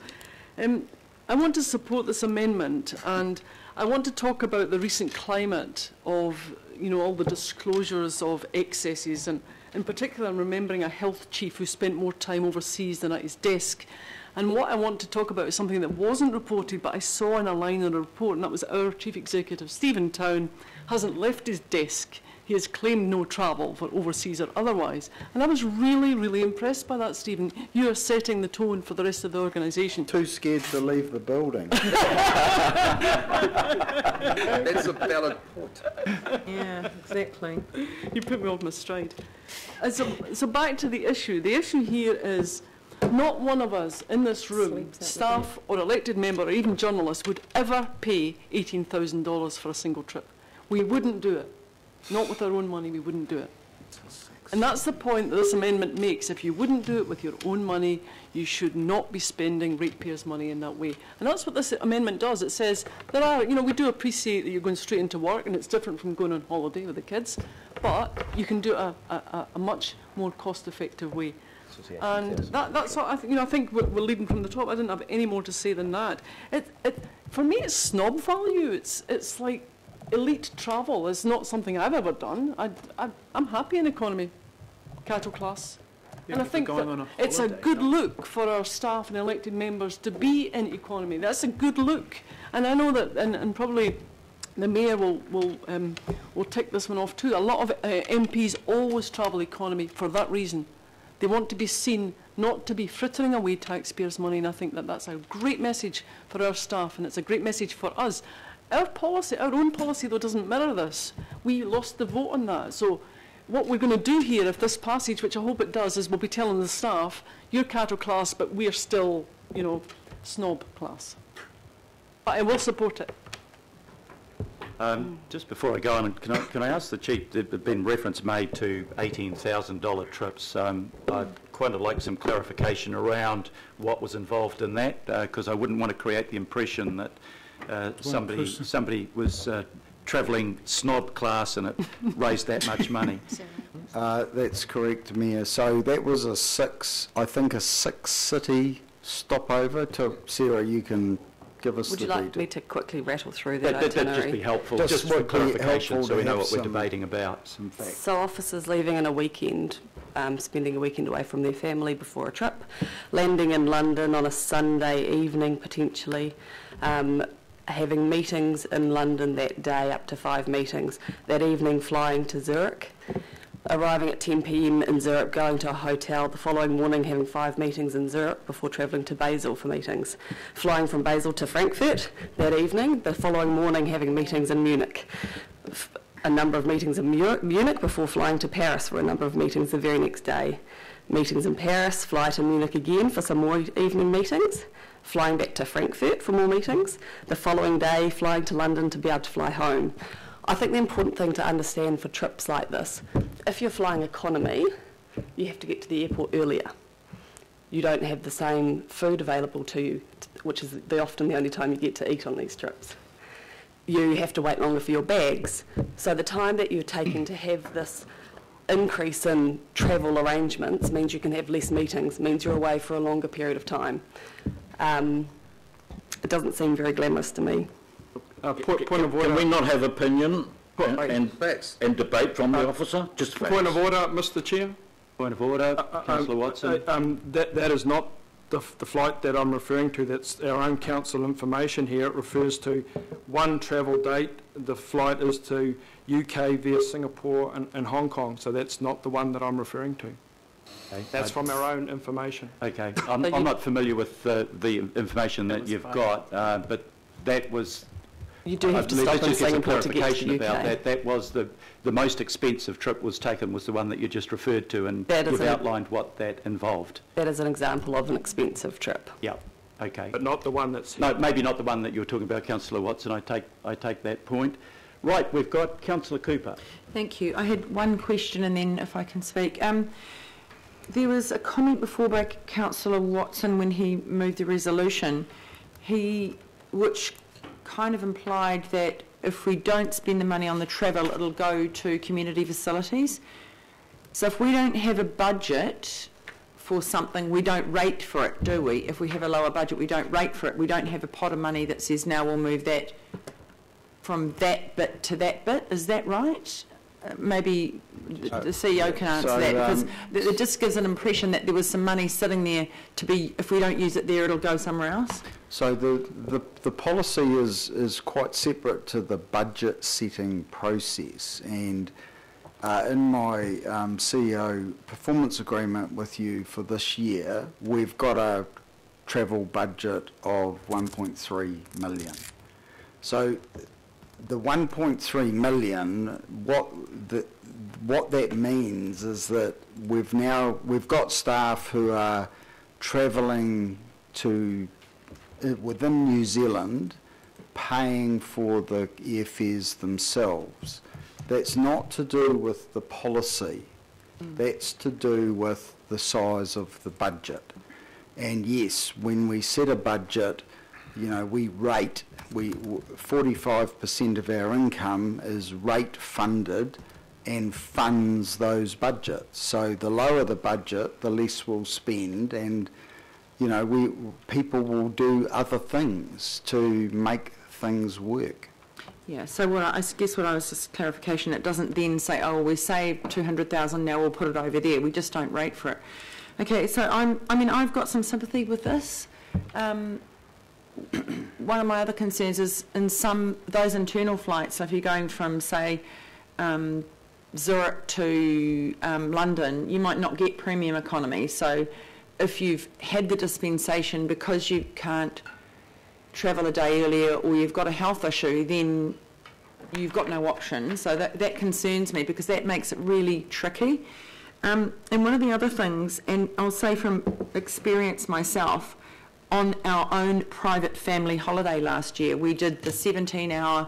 I want to support this amendment, and I want to talk about the recent climate of, all the disclosures of excesses, and in particular I'm remembering a health chief who spent more time overseas than at his desk. And what I want to talk about is something that wasn't reported, but I saw in a line in a report, and that was our chief executive, Stephen Town, hasn't left his desk. He has claimed no travel for overseas or otherwise. And I was really, really impressed by that, Stephen. You are setting the tone for the rest of the organisation. Too scared to leave the building. That's a valid point. Yeah, exactly. You put me off my stride. So back to the issue. The issue here is not one of us in this room, staff or elected member or even journalists, would ever pay $18,000 for a single trip. We wouldn't do it. Not with our own money, we wouldn't do it. And that's the point that this amendment makes. If you wouldn't do it with your own money, you should not be spending ratepayers' money in that way. And that's what this amendment does. It says, we do appreciate that you're going straight into work, and it's different from going on holiday with the kids, but you can do it a much more cost-effective way. And that's what I think. I think we're leading from the top. I didn't have any more to say than that. For me, it's snob value. It's like elite travel is not something I've ever done. I'm happy in economy, cattle class. And I think that it's a good look for our staff and elected members to be in economy. That's a good look. And I know that, and probably the Mayor will tick this one off too. A lot of MPs always travel economy for that reason. They want to be seen not to be frittering away taxpayers' money, and I think that that's a great message for our staff, and it's a great message for us. Our policy, our own policy, though, doesn't mirror this. We lost the vote on that. So what we're going to do here, if this passes, which I hope it does, is we'll be telling the staff, you're cattle class, but we're still, snob class. But I will support it. Just before I go on, can I ask the Chief, there's been reference made to $18,000 trips. I'd quite like some clarification around what was involved in that, because I wouldn't want to create the impression that somebody was travelling snob class and it raised that much money. That's correct, Mayor. So that was a six-city stopover. Sarah, you can give us Would you like me to quickly rattle through that itinerary? That'd just be helpful, just for clarification, so we know what we're debating about. So officers leaving on a weekend, spending a weekend away from their family before a trip, landing in London on a Sunday evening potentially, having meetings in London that day, up to 5 meetings, that evening flying to Zurich, arriving at 10 p.m. in Zurich, going to a hotel, the following morning having 5 meetings in Zurich before travelling to Basel for meetings, flying from Basel to Frankfurt that evening, the following morning having meetings in Munich, a number of meetings in Munich before flying to Paris for a number of meetings the very next day, meetings in Paris, fly to Munich again for some more evening meetings, flying back to Frankfurt for more meetings, the following day flying to London to be able to fly home. I think the important thing to understand for trips like this, if you're flying economy, you have to get to the airport earlier. You don't have the same food available to you, which is often the only time you get to eat on these trips. You have to wait longer for your bags. So the time that you're taking to have this increase in travel arrangements means you can have less meetings, means you're away for a longer period of time. It doesn't seem very glamorous to me. Point of order. Can we not have opinion and debate from the officer? Just facts. Point of order, Mr. Chair. Point of order, Councillor Watson. That is not the flight that I'm referring to. That's our own council information here. It refers to one travel date. The flight is to UK via Singapore and Hong Kong. So that's not the one that I'm referring to. Okay. That's from our own information. Okay. I'm not familiar with the information that you've got, but that was... You do have to stop in Singapore to get to the UK. About that. That was the most expensive trip was taken was the one that you just referred to, and you've outlined what that involved. That is an example of an expensive trip. Yeah. Okay. But not the one that's... No, maybe not the one that you were talking about, Councillor Watson. I take that point. Right, we've got Councillor Cooper. Thank you. I had one question, and then if I can speak. There was a comment before by Councillor Watson when he moved the resolution, which kind of implied that if we don't spend the money on the travel, it'll go to community facilities. So if we don't have a budget for something, we don't rate for it, do we? If we have a lower budget, we don't rate for it. We don't have a pot of money that says, now we'll move that from that bit to that bit. Is that right? Maybe the CEO can answer that, because it just gives an impression that there was some money sitting there to be, if we don't use it there, it'll go somewhere else. So the policy is quite separate to the budget setting process, and in my CEO performance agreement with you for this year, we've got a travel budget of 1.3 million. So the 1.3 million, what that means is that we've got staff who are travelling to within New Zealand, paying for the airfares themselves. That's not to do with the policy. That's to do with the size of the budget. And yes, when we set a budget, we rate. 45% of our income is rate funded and funds those budgets. So the lower the budget, the less we'll spend, and you know, people will do other things to make things work. Yeah, so I guess what I was just clarification, it doesn't then say, oh, we saved 200,000, now we'll put it over there. We just don't rate for it. Okay, so I mean, I've got some sympathy with this. One of my other concerns is in those internal flights, so if you're going from, say, Zurich to London, you might not get premium economy. So if you've had the dispensation because you can't travel a day earlier or you've got a health issue, then you've got no option. So that concerns me because that makes it really tricky. And one of the other things, and I'll say from experience myself, on our own private family holiday last year, we did the 17-hour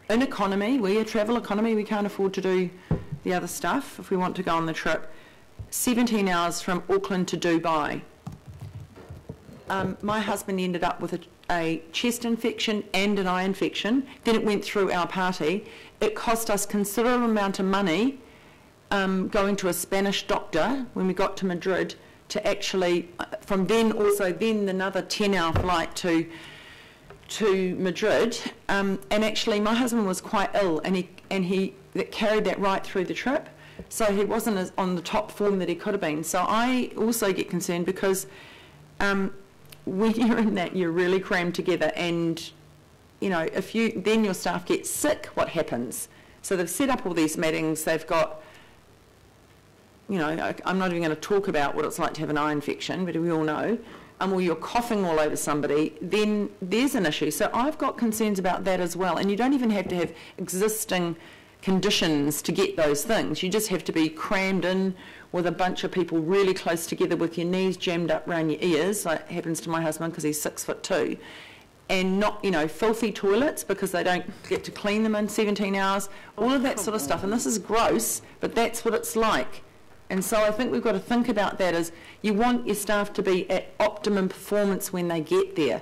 in economy. We're travel economy, we can't afford to do the other stuff if we want to go on the trip. 17 hours from Auckland to Dubai. My husband ended up with a chest infection and an eye infection. Then it went through our party. It cost us considerable amount of money going to a Spanish doctor when we got to Madrid to actually, from then another 10-hour flight to Madrid. And actually my husband was quite ill and he carried that right through the trip. So he wasn't as on the top form that he could have been. So I also get concerned because when you're in that, you're really crammed together, and you know, if then your staff get sick, what happens? So they've set up all these meetings. They've got, you know, I'm not even going to talk about what it's like to have an eye infection, but we all know. Or you're coughing all over somebody, then there's an issue. So I've got concerns about that as well. And you don't even have to have existing conditions to get those things. You just have to be crammed in with a bunch of people really close together with your knees jammed up around your ears, like happens to my husband because he's 6'2", and not, you know, filthy toilets because they don't get to clean them in 17 hours, all of that sort of stuff. And this is gross, but that's what it's like. And so I think we've got to think about that as you want your staff to be at optimum performance when they get there.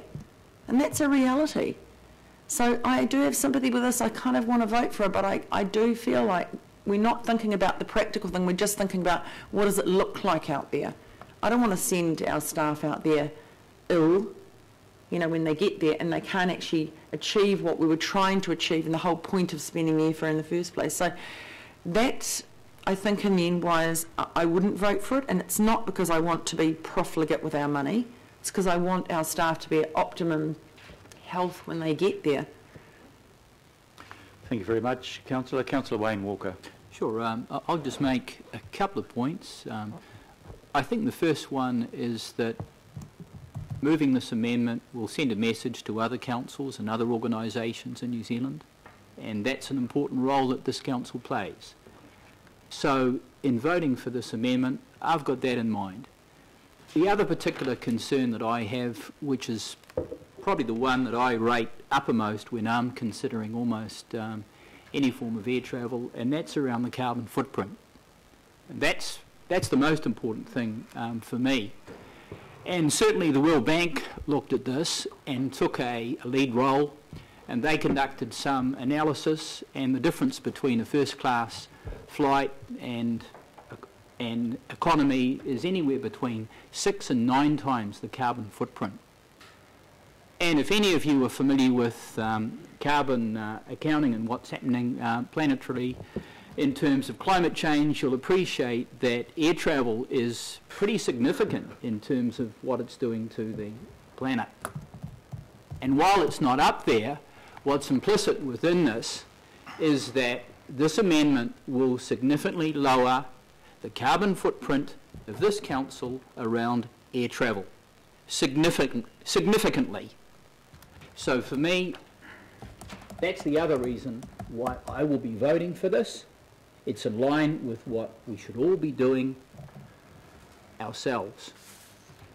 And that's a reality. So I do have sympathy with this. I kind of want to vote for it, but I do feel like we're not thinking about the practical thing. We're just thinking about what does it look like out there. I don't want to send our staff out there ill, you know, when they get there and they can't actually achieve what we were trying to achieve and the whole point of spending the airfare in the first place. So that's, I think, in the end, why is I wouldn't vote for it. And it's not because I want to be profligate with our money. It's because I want our staff to be at optimum health when they get there. Thank you very much, Councillor. Councillor Wayne Walker. Sure. I'll just make a couple of points. I think the first one is that moving this amendment will send a message to other councils and other organisations in New Zealand, and that's an important role that this council plays. So in voting for this amendment, I've got that in mind. The other particular concern that I have, which is probably the one that I rate uppermost when I'm considering almost any form of air travel, and that's around the carbon footprint. And that's the most important thing for me. And certainly the World Bank looked at this and took a lead role, and they conducted some analysis, and the difference between a first-class flight and economy is anywhere between 6 and 9 times the carbon footprint. And if any of you are familiar with carbon accounting and what's happening planetarily in terms of climate change, you'll appreciate that air travel is pretty significant in terms of what it's doing to the planet. And while it's not up there, what's implicit within this is that this amendment will significantly lower the carbon footprint of this council around air travel. Significantly. So for me, that's the other reason why I will be voting for this. It's in line with what we should all be doing ourselves.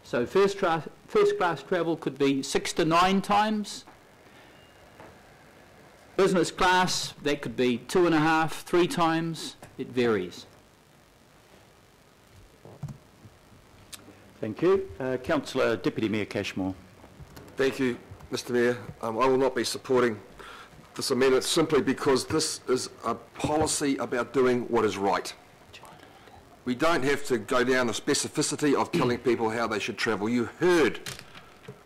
So first class travel could be 6 to 9 times. Business class, that could be 2.5, 3 times. It varies. Thank you. Councillor Deputy Mayor Cashmore. Thank you, Mr Mayor. I will not be supporting this amendment simply because this is a policy about doing what is right. We don't have to go down the specificity of telling people how they should travel. You heard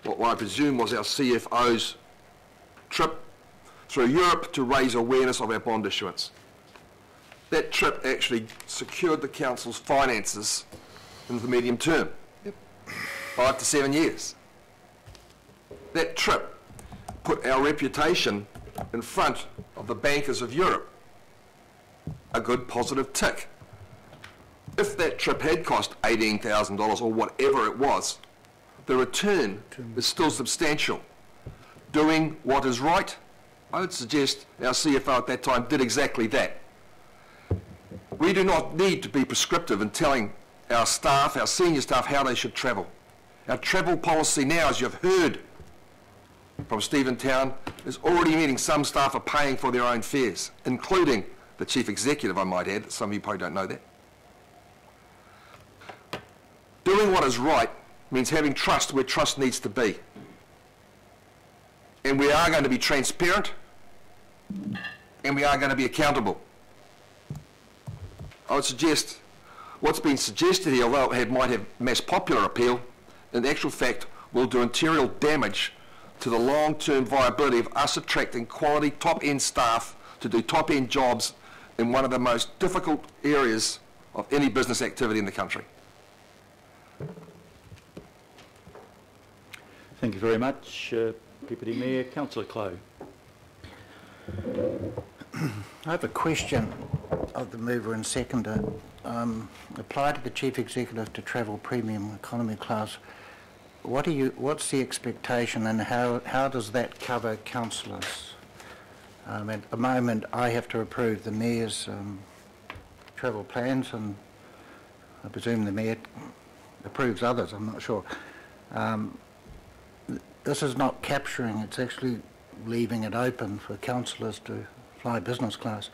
what I presume was our CFO's trip through Europe to raise awareness of our bond issuance. That trip actually secured the Council's finances in the medium term, 5 to 7 years. That trip put our reputation in front of the bankers of Europe. A good positive tick. If that trip had cost $18,000 or whatever it was, the return is still substantial. Doing what is right, I would suggest our CFO at that time did exactly that. We do not need to be prescriptive in telling our staff, our senior staff, how they should travel. Our travel policy now, as you've heard from Stephen Town, is already meaning some staff are paying for their own fares, including the Chief Executive, I might add. Some of you probably don't know that. Doing what is right means having trust where trust needs to be. And we are going to be transparent, and we are going to be accountable. I would suggest what's been suggested here, although it might have mass popular appeal, in actual fact will do material damage to the long-term viability of us attracting quality top-end staff to do top-end jobs in one of the most difficult areas of any business activity in the country. Thank you very much, Deputy Mayor. Councillor Clow. I have a question of the mover and seconder. Apply to the Chief Executive to travel premium economy class. What's the expectation, and how does that cover councillors? At the moment, I have to approve the Mayor's travel plans, and I presume the Mayor approves others, I'm not sure. This is not capturing, it's actually leaving it open for councillors to fly business class.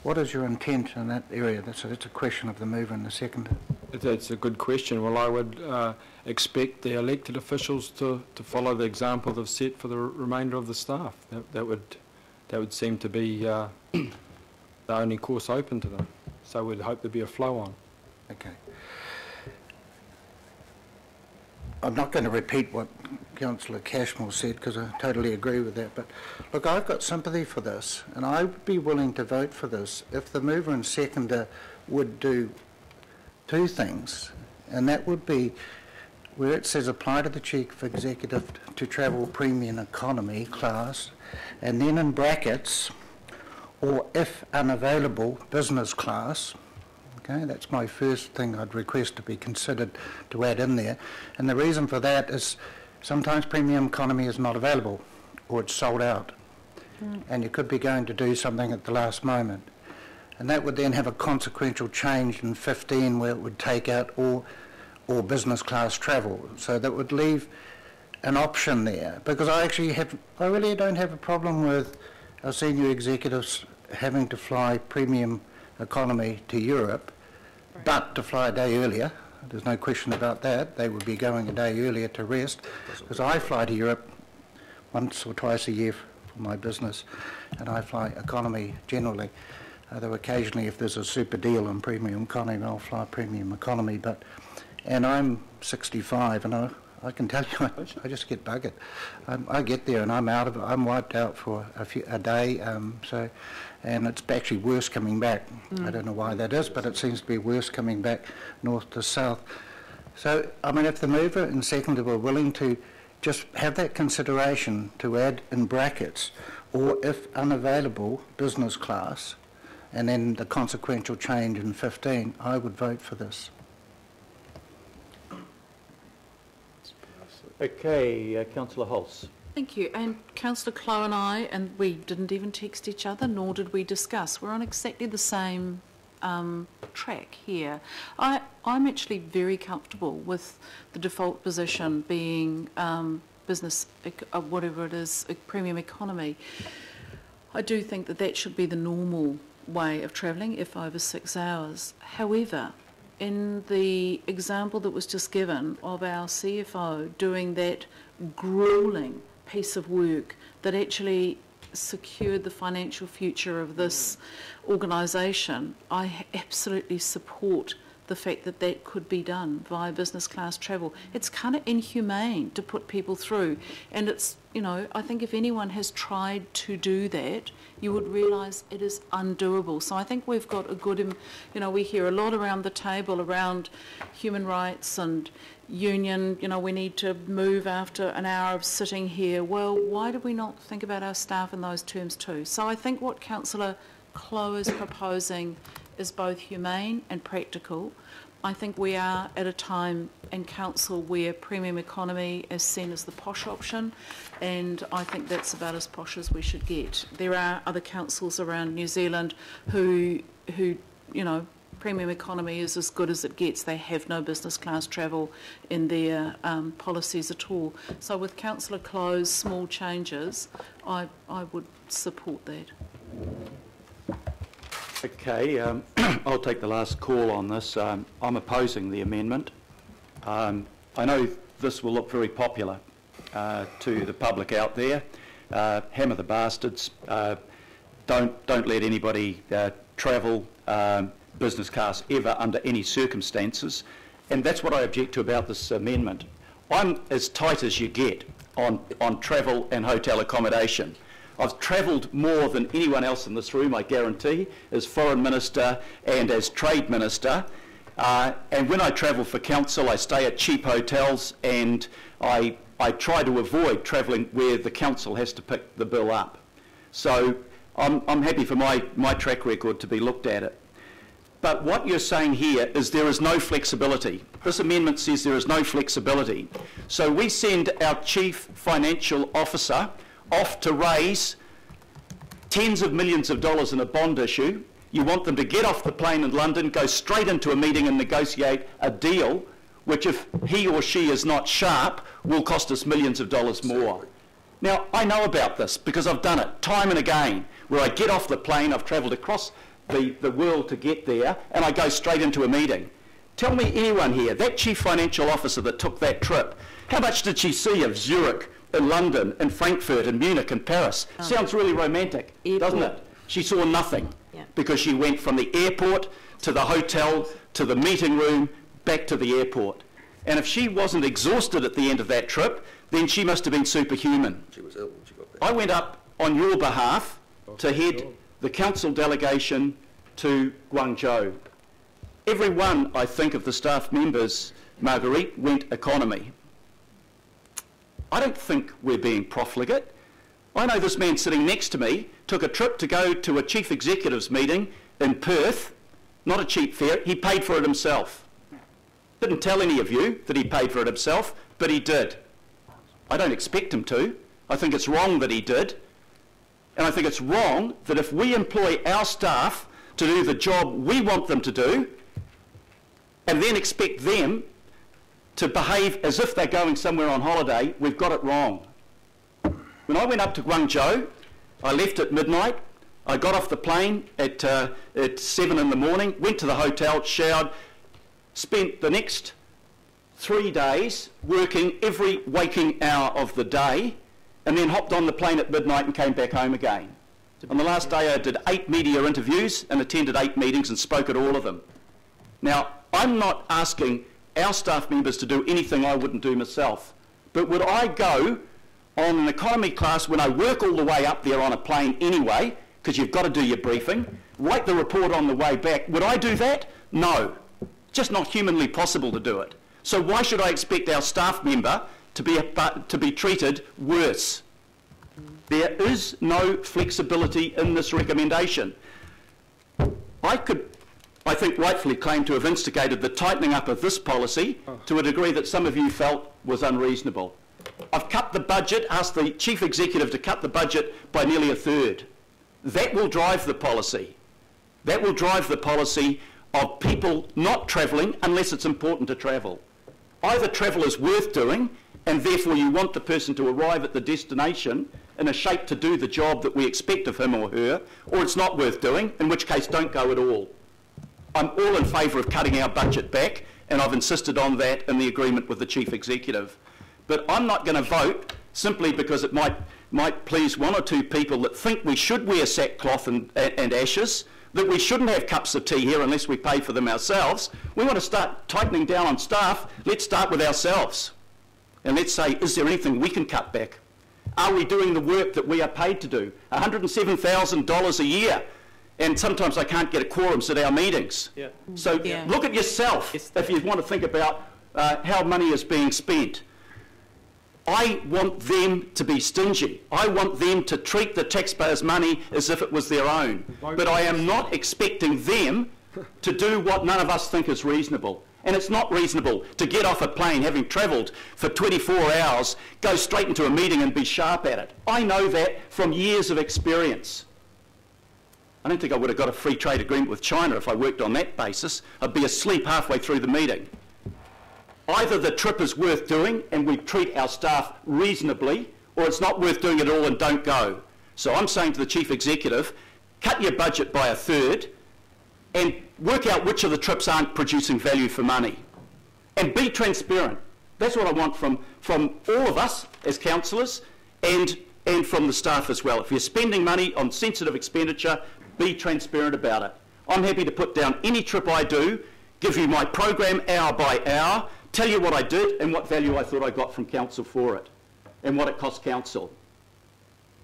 What is your intent in that area? That's a question of the mover and the seconder. That's a good question. Well, I would expect the elected officials to follow the example they've set for the remainder of the staff. That would seem to be the only course open to them. So we'd hope there'd be a flow on. Okay. I'm not going to repeat what Councillor Cashmore said because I totally agree with that, but look, I've got sympathy for this, and I would be willing to vote for this if the mover and seconder would do two things, and that would be where it says apply to the Chief Executive to travel premium economy class, and then in brackets, or if unavailable, business class. Okay, that's my first thing I'd request to be considered to add in there. And the reason for that is sometimes premium economy is not available or it's sold out. And you could be going to do something at the last moment. And that would then have a consequential change in 15 where it would take out all business class travel. So that would leave an option there. Because I really don't have a problem with our senior executives having to fly premium economy to Europe, but to fly a day earlier. There's no question about that. They would be going a day earlier to rest, because I fly to Europe once or twice a year for my business, and I fly economy generally. Though occasionally, if there's a super deal on premium economy, I'll fly premium economy. And I'm 65, and I can tell you, I just get buggered. I get there and I'm out of it. I'm wiped out for a day. And it's actually worse coming back. I don't know why that is, but it seems to be worse coming back north to south. So, I mean, if the mover and seconder were willing to just have that consideration to add in brackets, or if unavailable, business class, and then the consequential change in 15, I would vote for this. Okay, Councillor Hulse. Thank you. And Councillor Clow and I, and we didn't even text each other, nor did we discuss. We're on exactly the same track here. I'm actually very comfortable with the default position being business, whatever it is, a premium economy. I do think that should be the normal way of travelling, if over 6 hours. However, in the example that was just given of our CFO doing that gruelling piece of work that actually secured the financial future of this organisation, I absolutely support the fact that that could be done via business class travel. It's kind of inhumane to put people through, and it's, you know, I think if anyone has tried to do that, you would realise it is undoable. So I think we've got a good, you know, we hear a lot around the table around human rights and union, you know, we need to move after an hour of sitting here. Well, why do we not think about our staff in those terms too? So I think what Councillor Clough is proposing is both humane and practical. I think we are at a time in council where premium economy is seen as the posh option, and I think that's about as posh as we should get. There are other councils around New Zealand who you know, premium economy is as good as it gets. They have no business class travel in their policies at all. So with Councillor Clough's small changes, I would support that. Okay, I'll take the last call on this. I'm opposing the amendment. I know this will look very popular to the public out there. Hammer the bastards. Don't let anybody travel business class ever under any circumstances. And that's what I object to about this amendment. I'm as tight as you get on travel and hotel accommodation. I've travelled more than anyone else in this room, I guarantee, as Foreign Minister and as Trade Minister. And when I travel for council, I stay at cheap hotels, and I try to avoid travelling where the council has to pick the bill up. So I'm happy for my track record to be looked at it. But what you're saying here is there is no flexibility. This amendment says there is no flexibility. So we send our Chief Financial Officer off to raise tens of millions of dollars in a bond issue. You want them to get off the plane in London, go straight into a meeting and negotiate a deal, which if he or she is not sharp, will cost us millions of dollars more. Now, I know about this because I've done it time and again, where I get off the plane, I've travelled across the world to get there, and I go straight into a meeting. Tell me anyone here, that Chief Financial Officer that took that trip, how much did she see of Zurich, in London, in Frankfurt, in Munich, and Paris? Sounds really romantic, doesn't it? She saw nothing because she went from the airport to the hotel to the meeting room back to the airport. And if she wasn't exhausted at the end of that trip, then she must have been superhuman. She was ill when she got there. I went up on your behalf to head the council delegation to Guangzhou. Every one, I think, of the staff members, Marguerite, went economy. I don't think we're being profligate. I know this man sitting next to me took a trip to go to a chief executives meeting in Perth, not a cheap fare, he paid for it himself. Didn't tell any of you that he paid for it himself, but he did. I don't expect him to. I think it's wrong that he did. And I think it's wrong that if we employ our staff to do the job we want them to do, and then expect them to behave as if they're going somewhere on holiday, we've got it wrong. When I went up to Guangzhou, I left at midnight, I got off the plane at 7 in the morning, went to the hotel, showered, spent the next 3 days working every waking hour of the day, and then hopped on the plane at midnight and came back home again. On the last day I did 8 media interviews and attended 8 meetings and spoke at all of them. Now, I'm not asking our staff members to do anything I wouldn't do myself. But would I go on an economy class when I work all the way up there on a plane anyway, because you've got to do your briefing, write the report on the way back? Would I do that? No. It's just not humanly possible to do it. So why should I expect our staff member to be treated worse? There is no flexibility in this recommendation. I think rightfully claim to have instigated the tightening up of this policy to a degree that some of you felt was unreasonable. I've cut the budget, asked the Chief Executive to cut the budget by nearly 1/3. That will drive the policy. That will drive the policy of people not travelling unless it's important to travel. Either travel is worth doing, and therefore you want the person to arrive at the destination in a shape to do the job that we expect of him or her, or it's not worth doing, in which case don't go at all. I'm all in favour of cutting our budget back, and I've insisted on that in the agreement with the Chief Executive. But I'm not going to vote simply because it might might please one or two people that think we should wear sackcloth and ashes, that we shouldn't have cups of tea here unless we pay for them ourselves. We want to start tightening down on staff. Let's start with ourselves. And let's say, is there anything we can cut back? Are we doing the work that we are paid to do? $107,000 a year. And sometimes I can't get a quorum at our meetings. Yeah. So look at yourself if you want to think about how money is being spent. I want them to be stingy. I want them to treat the taxpayers' money as if it was their own. But I am not expecting them to do what none of us think is reasonable. And it's not reasonable to get off a plane having travelled for 24 hours, go straight into a meeting and be sharp at it. I know that from years of experience. I don't think I would have got a free trade agreement with China if I worked on that basis. I'd be asleep halfway through the meeting. Either the trip is worth doing and we treat our staff reasonably, or it's not worth doing at all and don't go. So I'm saying to the Chief Executive, cut your budget by a third and work out which of the trips aren't producing value for money. And be transparent. That's what I want from all of us as councillors and from the staff as well. If you're spending money on sensitive expenditure, be transparent about it. I'm happy to put down any trip I do, give you my program hour by hour, tell you what I did and what value I thought I got from council for it and what it cost council.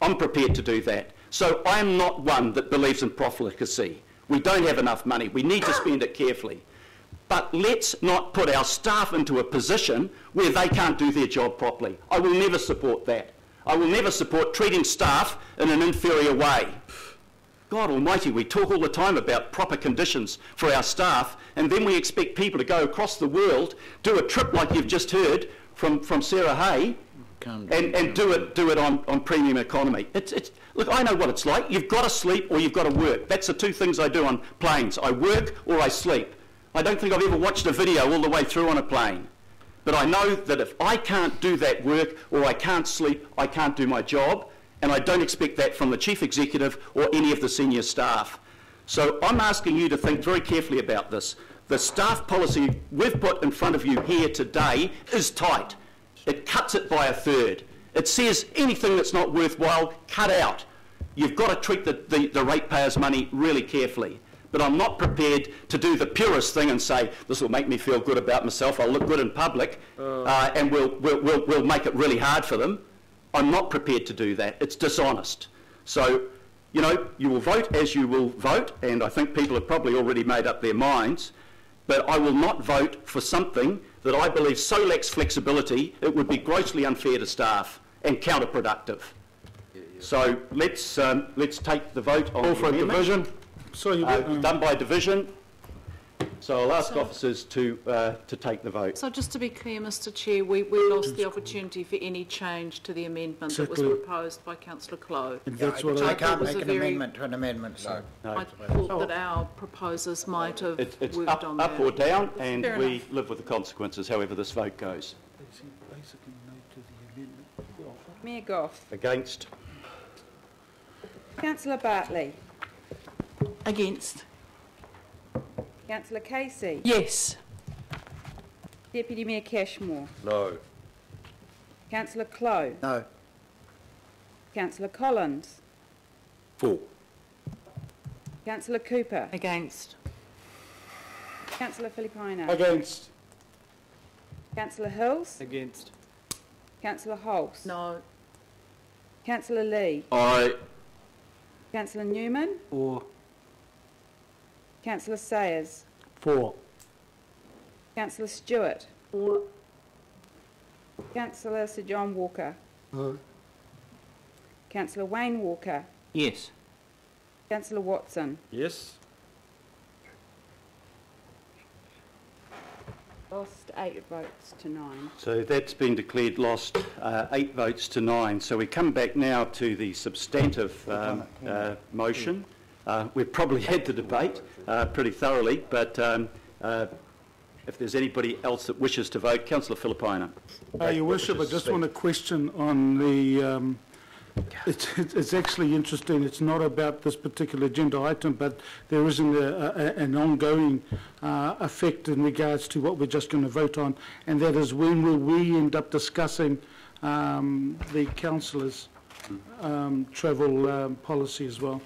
I'm prepared to do that. So I'm not one that believes in profligacy. We don't have enough money. We need to spend it carefully. But let's not put our staff into a position where they can't do their job properly. I will never support that. I will never support treating staff in an inferior way. God almighty, we talk all the time about proper conditions for our staff, and then we expect people to go across the world, do a trip like you've just heard from Sarah Hay, and do it on premium economy. Look, I know what it's like. You've got to sleep or you've got to work. That's the two things I do on planes. I work or I sleep. I don't think I've ever watched a video all the way through on a plane. But I know that if I can't do that work or I can't sleep, I can't do my job. And I don't expect that from the Chief Executive or any of the senior staff. So I'm asking you to think very carefully about this. The staff policy we've put in front of you here today is tight. It cuts it by a third. It says anything that's not worthwhile, cut out. You've got to treat the ratepayers' money really carefully. But I'm not prepared to do the purest thing and say, this will make me feel good about myself, I'll look good in public, and we'll make it really hard for them. I'm not prepared to do that. It's dishonest. So, you know, you will vote as you will vote, and I think people have probably already made up their minds, but I will not vote for something that I believe so lacks flexibility it would be grossly unfair to staff and counterproductive. So let's take the vote on the amendment. Division. Done by division. So I'll ask officers to take the vote. So just to be clear, Mr Chair, we lost the opportunity for any change to the amendment that was proposed by Councillor Clow. That's what I can't make an amendment to an amendment. So. No. I thought that our proposers might have it's worked on that. up or down, and we live with the consequences, however this vote goes. Mayor Goff. Against. Councillor Bartley. Against. Councillor Casey. Yes. Deputy Mayor Cashmore. No. Councillor Clow. No. Councillor Collins. For. Councillor Cooper. Against. Councillor Filipaina. Against. Councillor Hills. Against. Councillor Holst. No. Councillor Lee. Aye. Councillor Newman. For. Councillor Sayers. For. Councillor Stewart. For. Councillor Sir John Walker. Councillor Wayne Walker. Yes. Councillor Watson. Yes. Lost 8 votes to 9. So that's been declared lost, 8 votes to 9. So we come back now to the substantive motion. We've probably had the debate pretty thoroughly, but if there's anybody else that wishes to vote, Councillor Filipaina. Your Worship, I just want to question on the... It's actually interesting. It's not about this particular agenda item, but there is an ongoing effect in regards to what we're just going to vote on, and that is when will we end up discussing the councillors travel policy as well.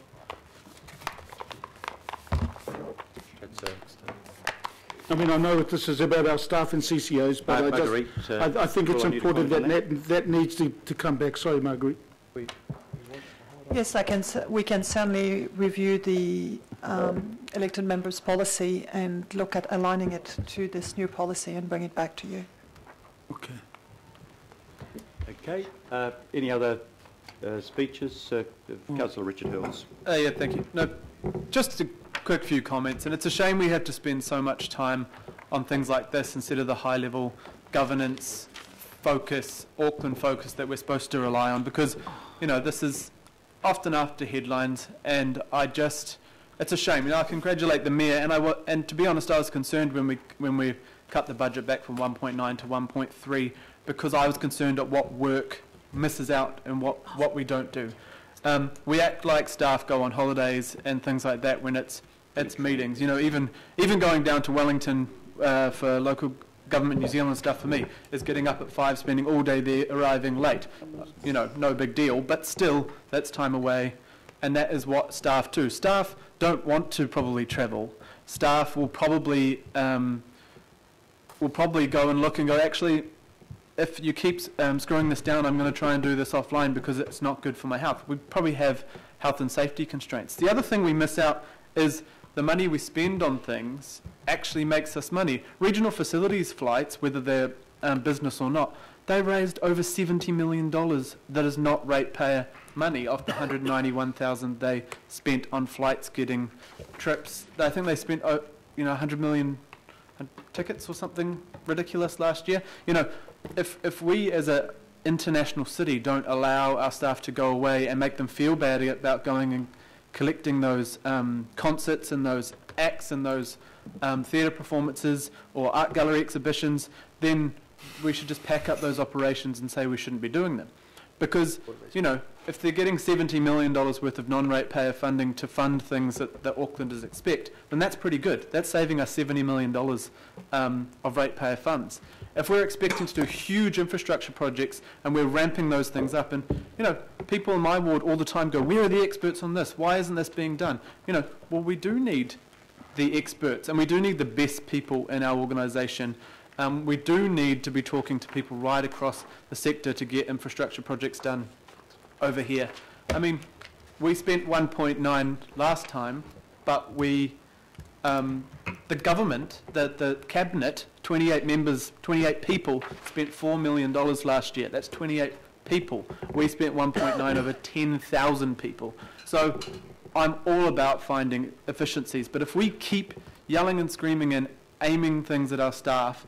I mean, I know that this is about our staff and CCOs, but I think it's important that needs to come back. Sorry, Marguerite. Yes, we can certainly review the elected members' policy and look at aligning it to this new policy and bring it back to you. Okay. Okay. Any other speeches? Councillor Richard Hurls. Yeah, thank you. No, just a quick few comments, and it's a shame we have to spend so much time on things like this instead of the high-level governance focus, Auckland focus that we're supposed to rely on, because, you know, this is often after headlines, and it's a shame. You know, I congratulate the mayor, and to be honest, I was concerned when we cut the budget back from 1.9 to 1.3, because I was concerned at what work misses out and what we don't do. We act like staff go on holidays and things like that when it's meetings. You know, even going down to Wellington for local government New Zealand stuff for me is getting up at 5, spending all day there, arriving late. You know, no big deal, but still, that's time away, and that is what staff do. Staff don't want to probably travel. Staff will probably go and look and go, actually, if you keep screwing this down, I'm going to try and do this offline because it's not good for my health. We probably have health and safety constraints. The other thing we miss out is the money we spend on things actually makes us money. Regional facilities flights, whether they're business or not, they raised over $70 million that is not ratepayer money off the $191,000 they spent on flights getting trips. I think they spent 100 million tickets or something ridiculous last year. You know, if we as a international city don't allow our staff to go away and make them feel bad about going and collecting those concerts and those acts and those theatre performances or art gallery exhibitions, then we should just pack up those operations and say we shouldn't be doing them. Because, you know, if they're getting $70 million worth of non-ratepayer funding to fund things that Aucklanders expect, then that's pretty good. That's saving us $70 million of ratepayer funds. If we're expecting to do huge infrastructure projects and we're ramping those things up, and, you know, people in my ward all the time go, where are the experts on this? Why isn't this being done? You know, well, we do need the experts, and we do need the best people in our organisation. We do need to be talking to people right across the sector to get infrastructure projects done over here. I mean, we spent 1.9 last time, but the government, the cabinet, 28 members, 28 people, spent $4 million last year. That's 28 people. We spent 1.9 over 10,000 people. So I'm all about finding efficiencies, but if we keep yelling and screaming and aiming things at our staff,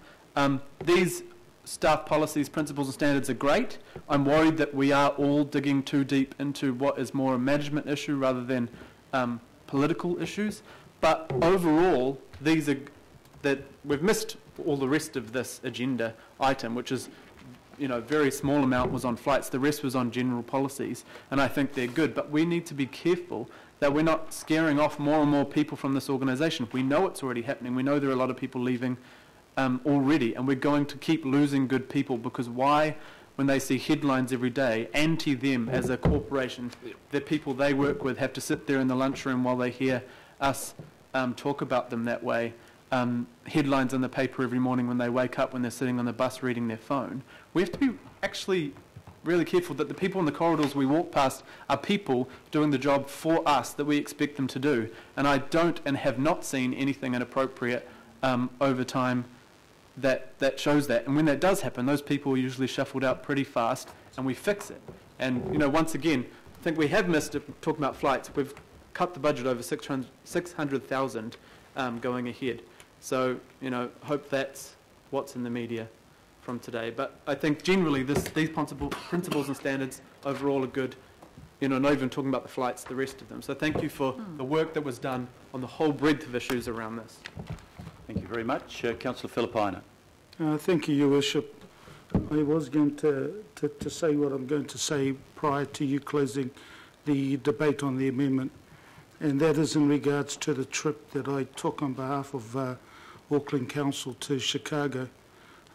these staff policies, principles and standards are great. I'm worried that we are all digging too deep into what is more a management issue rather than political issues. But overall, these are that we've missed all the rest of this agenda item, which is, you know, very small amount was on flights. The rest was on general policies, and I think they're good. But we need to be careful that we're not scaring off more and more people from this organisation. We know it's already happening. We know there are a lot of people leaving already, and we're going to keep losing good people, because why, when they see headlines every day, anti them as a corporation, the people they work with have to sit there in the lunchroom while they hear us talk about them that way. Headlines in the paper every morning when they wake up, when they're sitting on the bus reading their phone. We have to be actually really careful that the people in the corridors we walk past are people doing the job for us that we expect them to do. And I don't and have not seen anything inappropriate over time that shows that. And when that does happen, those people are usually shuffled out pretty fast, and we fix it. And, you know, once again, I think we have missed it, talking about flights. We've cut the budget over 600,000 going ahead. So, you know, hope that's what's in the media from today. But I think generally these principles and standards overall are good. You know, not even talking about the flights, the rest of them. So thank you for the work that was done on the whole breadth of issues around this. Thank you very much. Councillor Filipaina. Thank you, Your Worship. I was going to say what I'm going to say prior to you closing the debate on the amendment, and that is in regards to the trip that I took on behalf of Auckland Council to Chicago.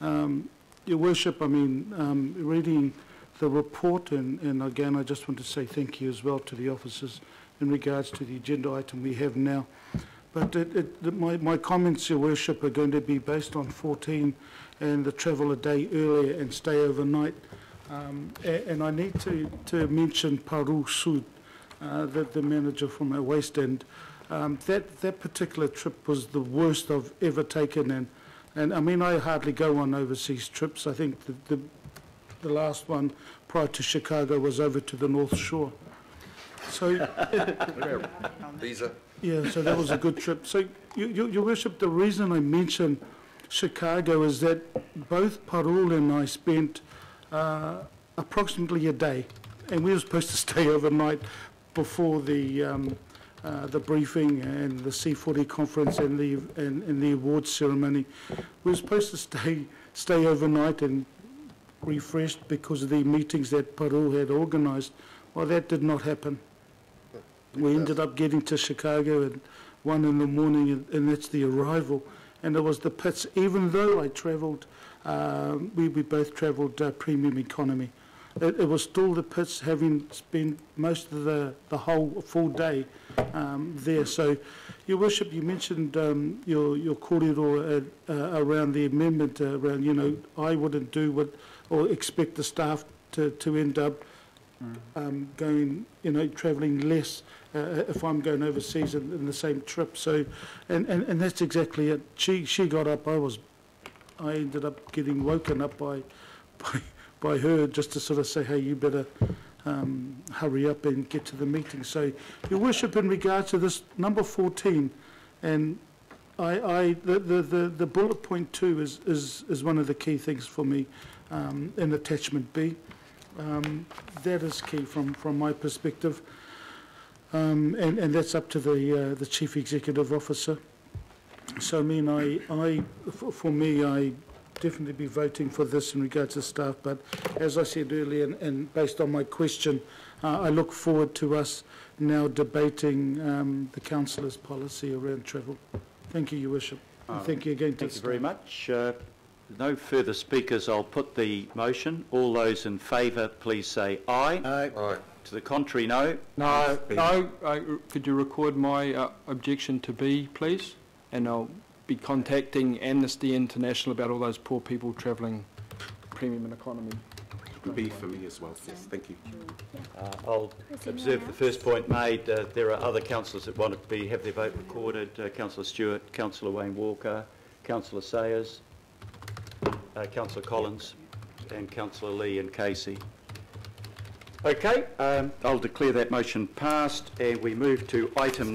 Your Worship, I mean, reading the report, and again, I just want to say thank you as well to the officers in regards to the agenda item we have now. But my comments, Your Worship, are going to be based on 14 and the travel a day earlier and stay overnight. And I need to mention Paru Sud, the manager from our West End. That particular trip was the worst I've ever taken, and I mean, I hardly go on overseas trips. I think the last one prior to Chicago was over to the North Shore. So, yeah, so that was a good trip. So, Your Worship, the reason I mention Chicago is that both Parul and I spent approximately a day, and we were supposed to stay overnight before the briefing and the C40 conference and the awards ceremony. We were supposed to stay overnight and refreshed because of the meetings that Parul had organised. Well, that did not happen. We ended up getting to Chicago at 1 in the morning, and that's the arrival. And it was the pits. Even though I travelled, we both travelled premium economy. It was still the pits, having spent most of the whole full day there. So, Your Worship, you mentioned your kōrero around the amendment, around, you know, I wouldn't do or expect the staff to end up going, you know, travelling less if I'm going overseas in the same trip. So, and that's exactly it. She got up. I ended up getting woken up by her just to sort of say, hey, you better hurry up and get to the meeting. So, Your Worship, in regards to this number 14, and the bullet point 2 is one of the key things for me in attachment B. That is key from my perspective, and that's up to the Chief Executive Officer. So, I mean, for me, I definitely be voting for this in regards to staff, but as I said earlier, and based on my question, I look forward to us now debating the Councillor's policy around travel. Thank you, Your Worship. And thank you again to the staff. Thank you very much. No further speakers. I'll put the motion. All those in favour, please say aye. Aye. Aye. To the contrary, no. No. Could you record my objection to B, please? And I'll be contacting Amnesty International about all those poor people travelling premium and economy. B for me as well, yes. Thank you. I'll observe the first point made. There are other councillors that want to have their vote recorded. Councillor Stewart, Councillor Wayne Walker, Councillor Sayers, Councillor Collins and Councillor Lee and Casey. Okay, I'll declare that motion passed, and we move to item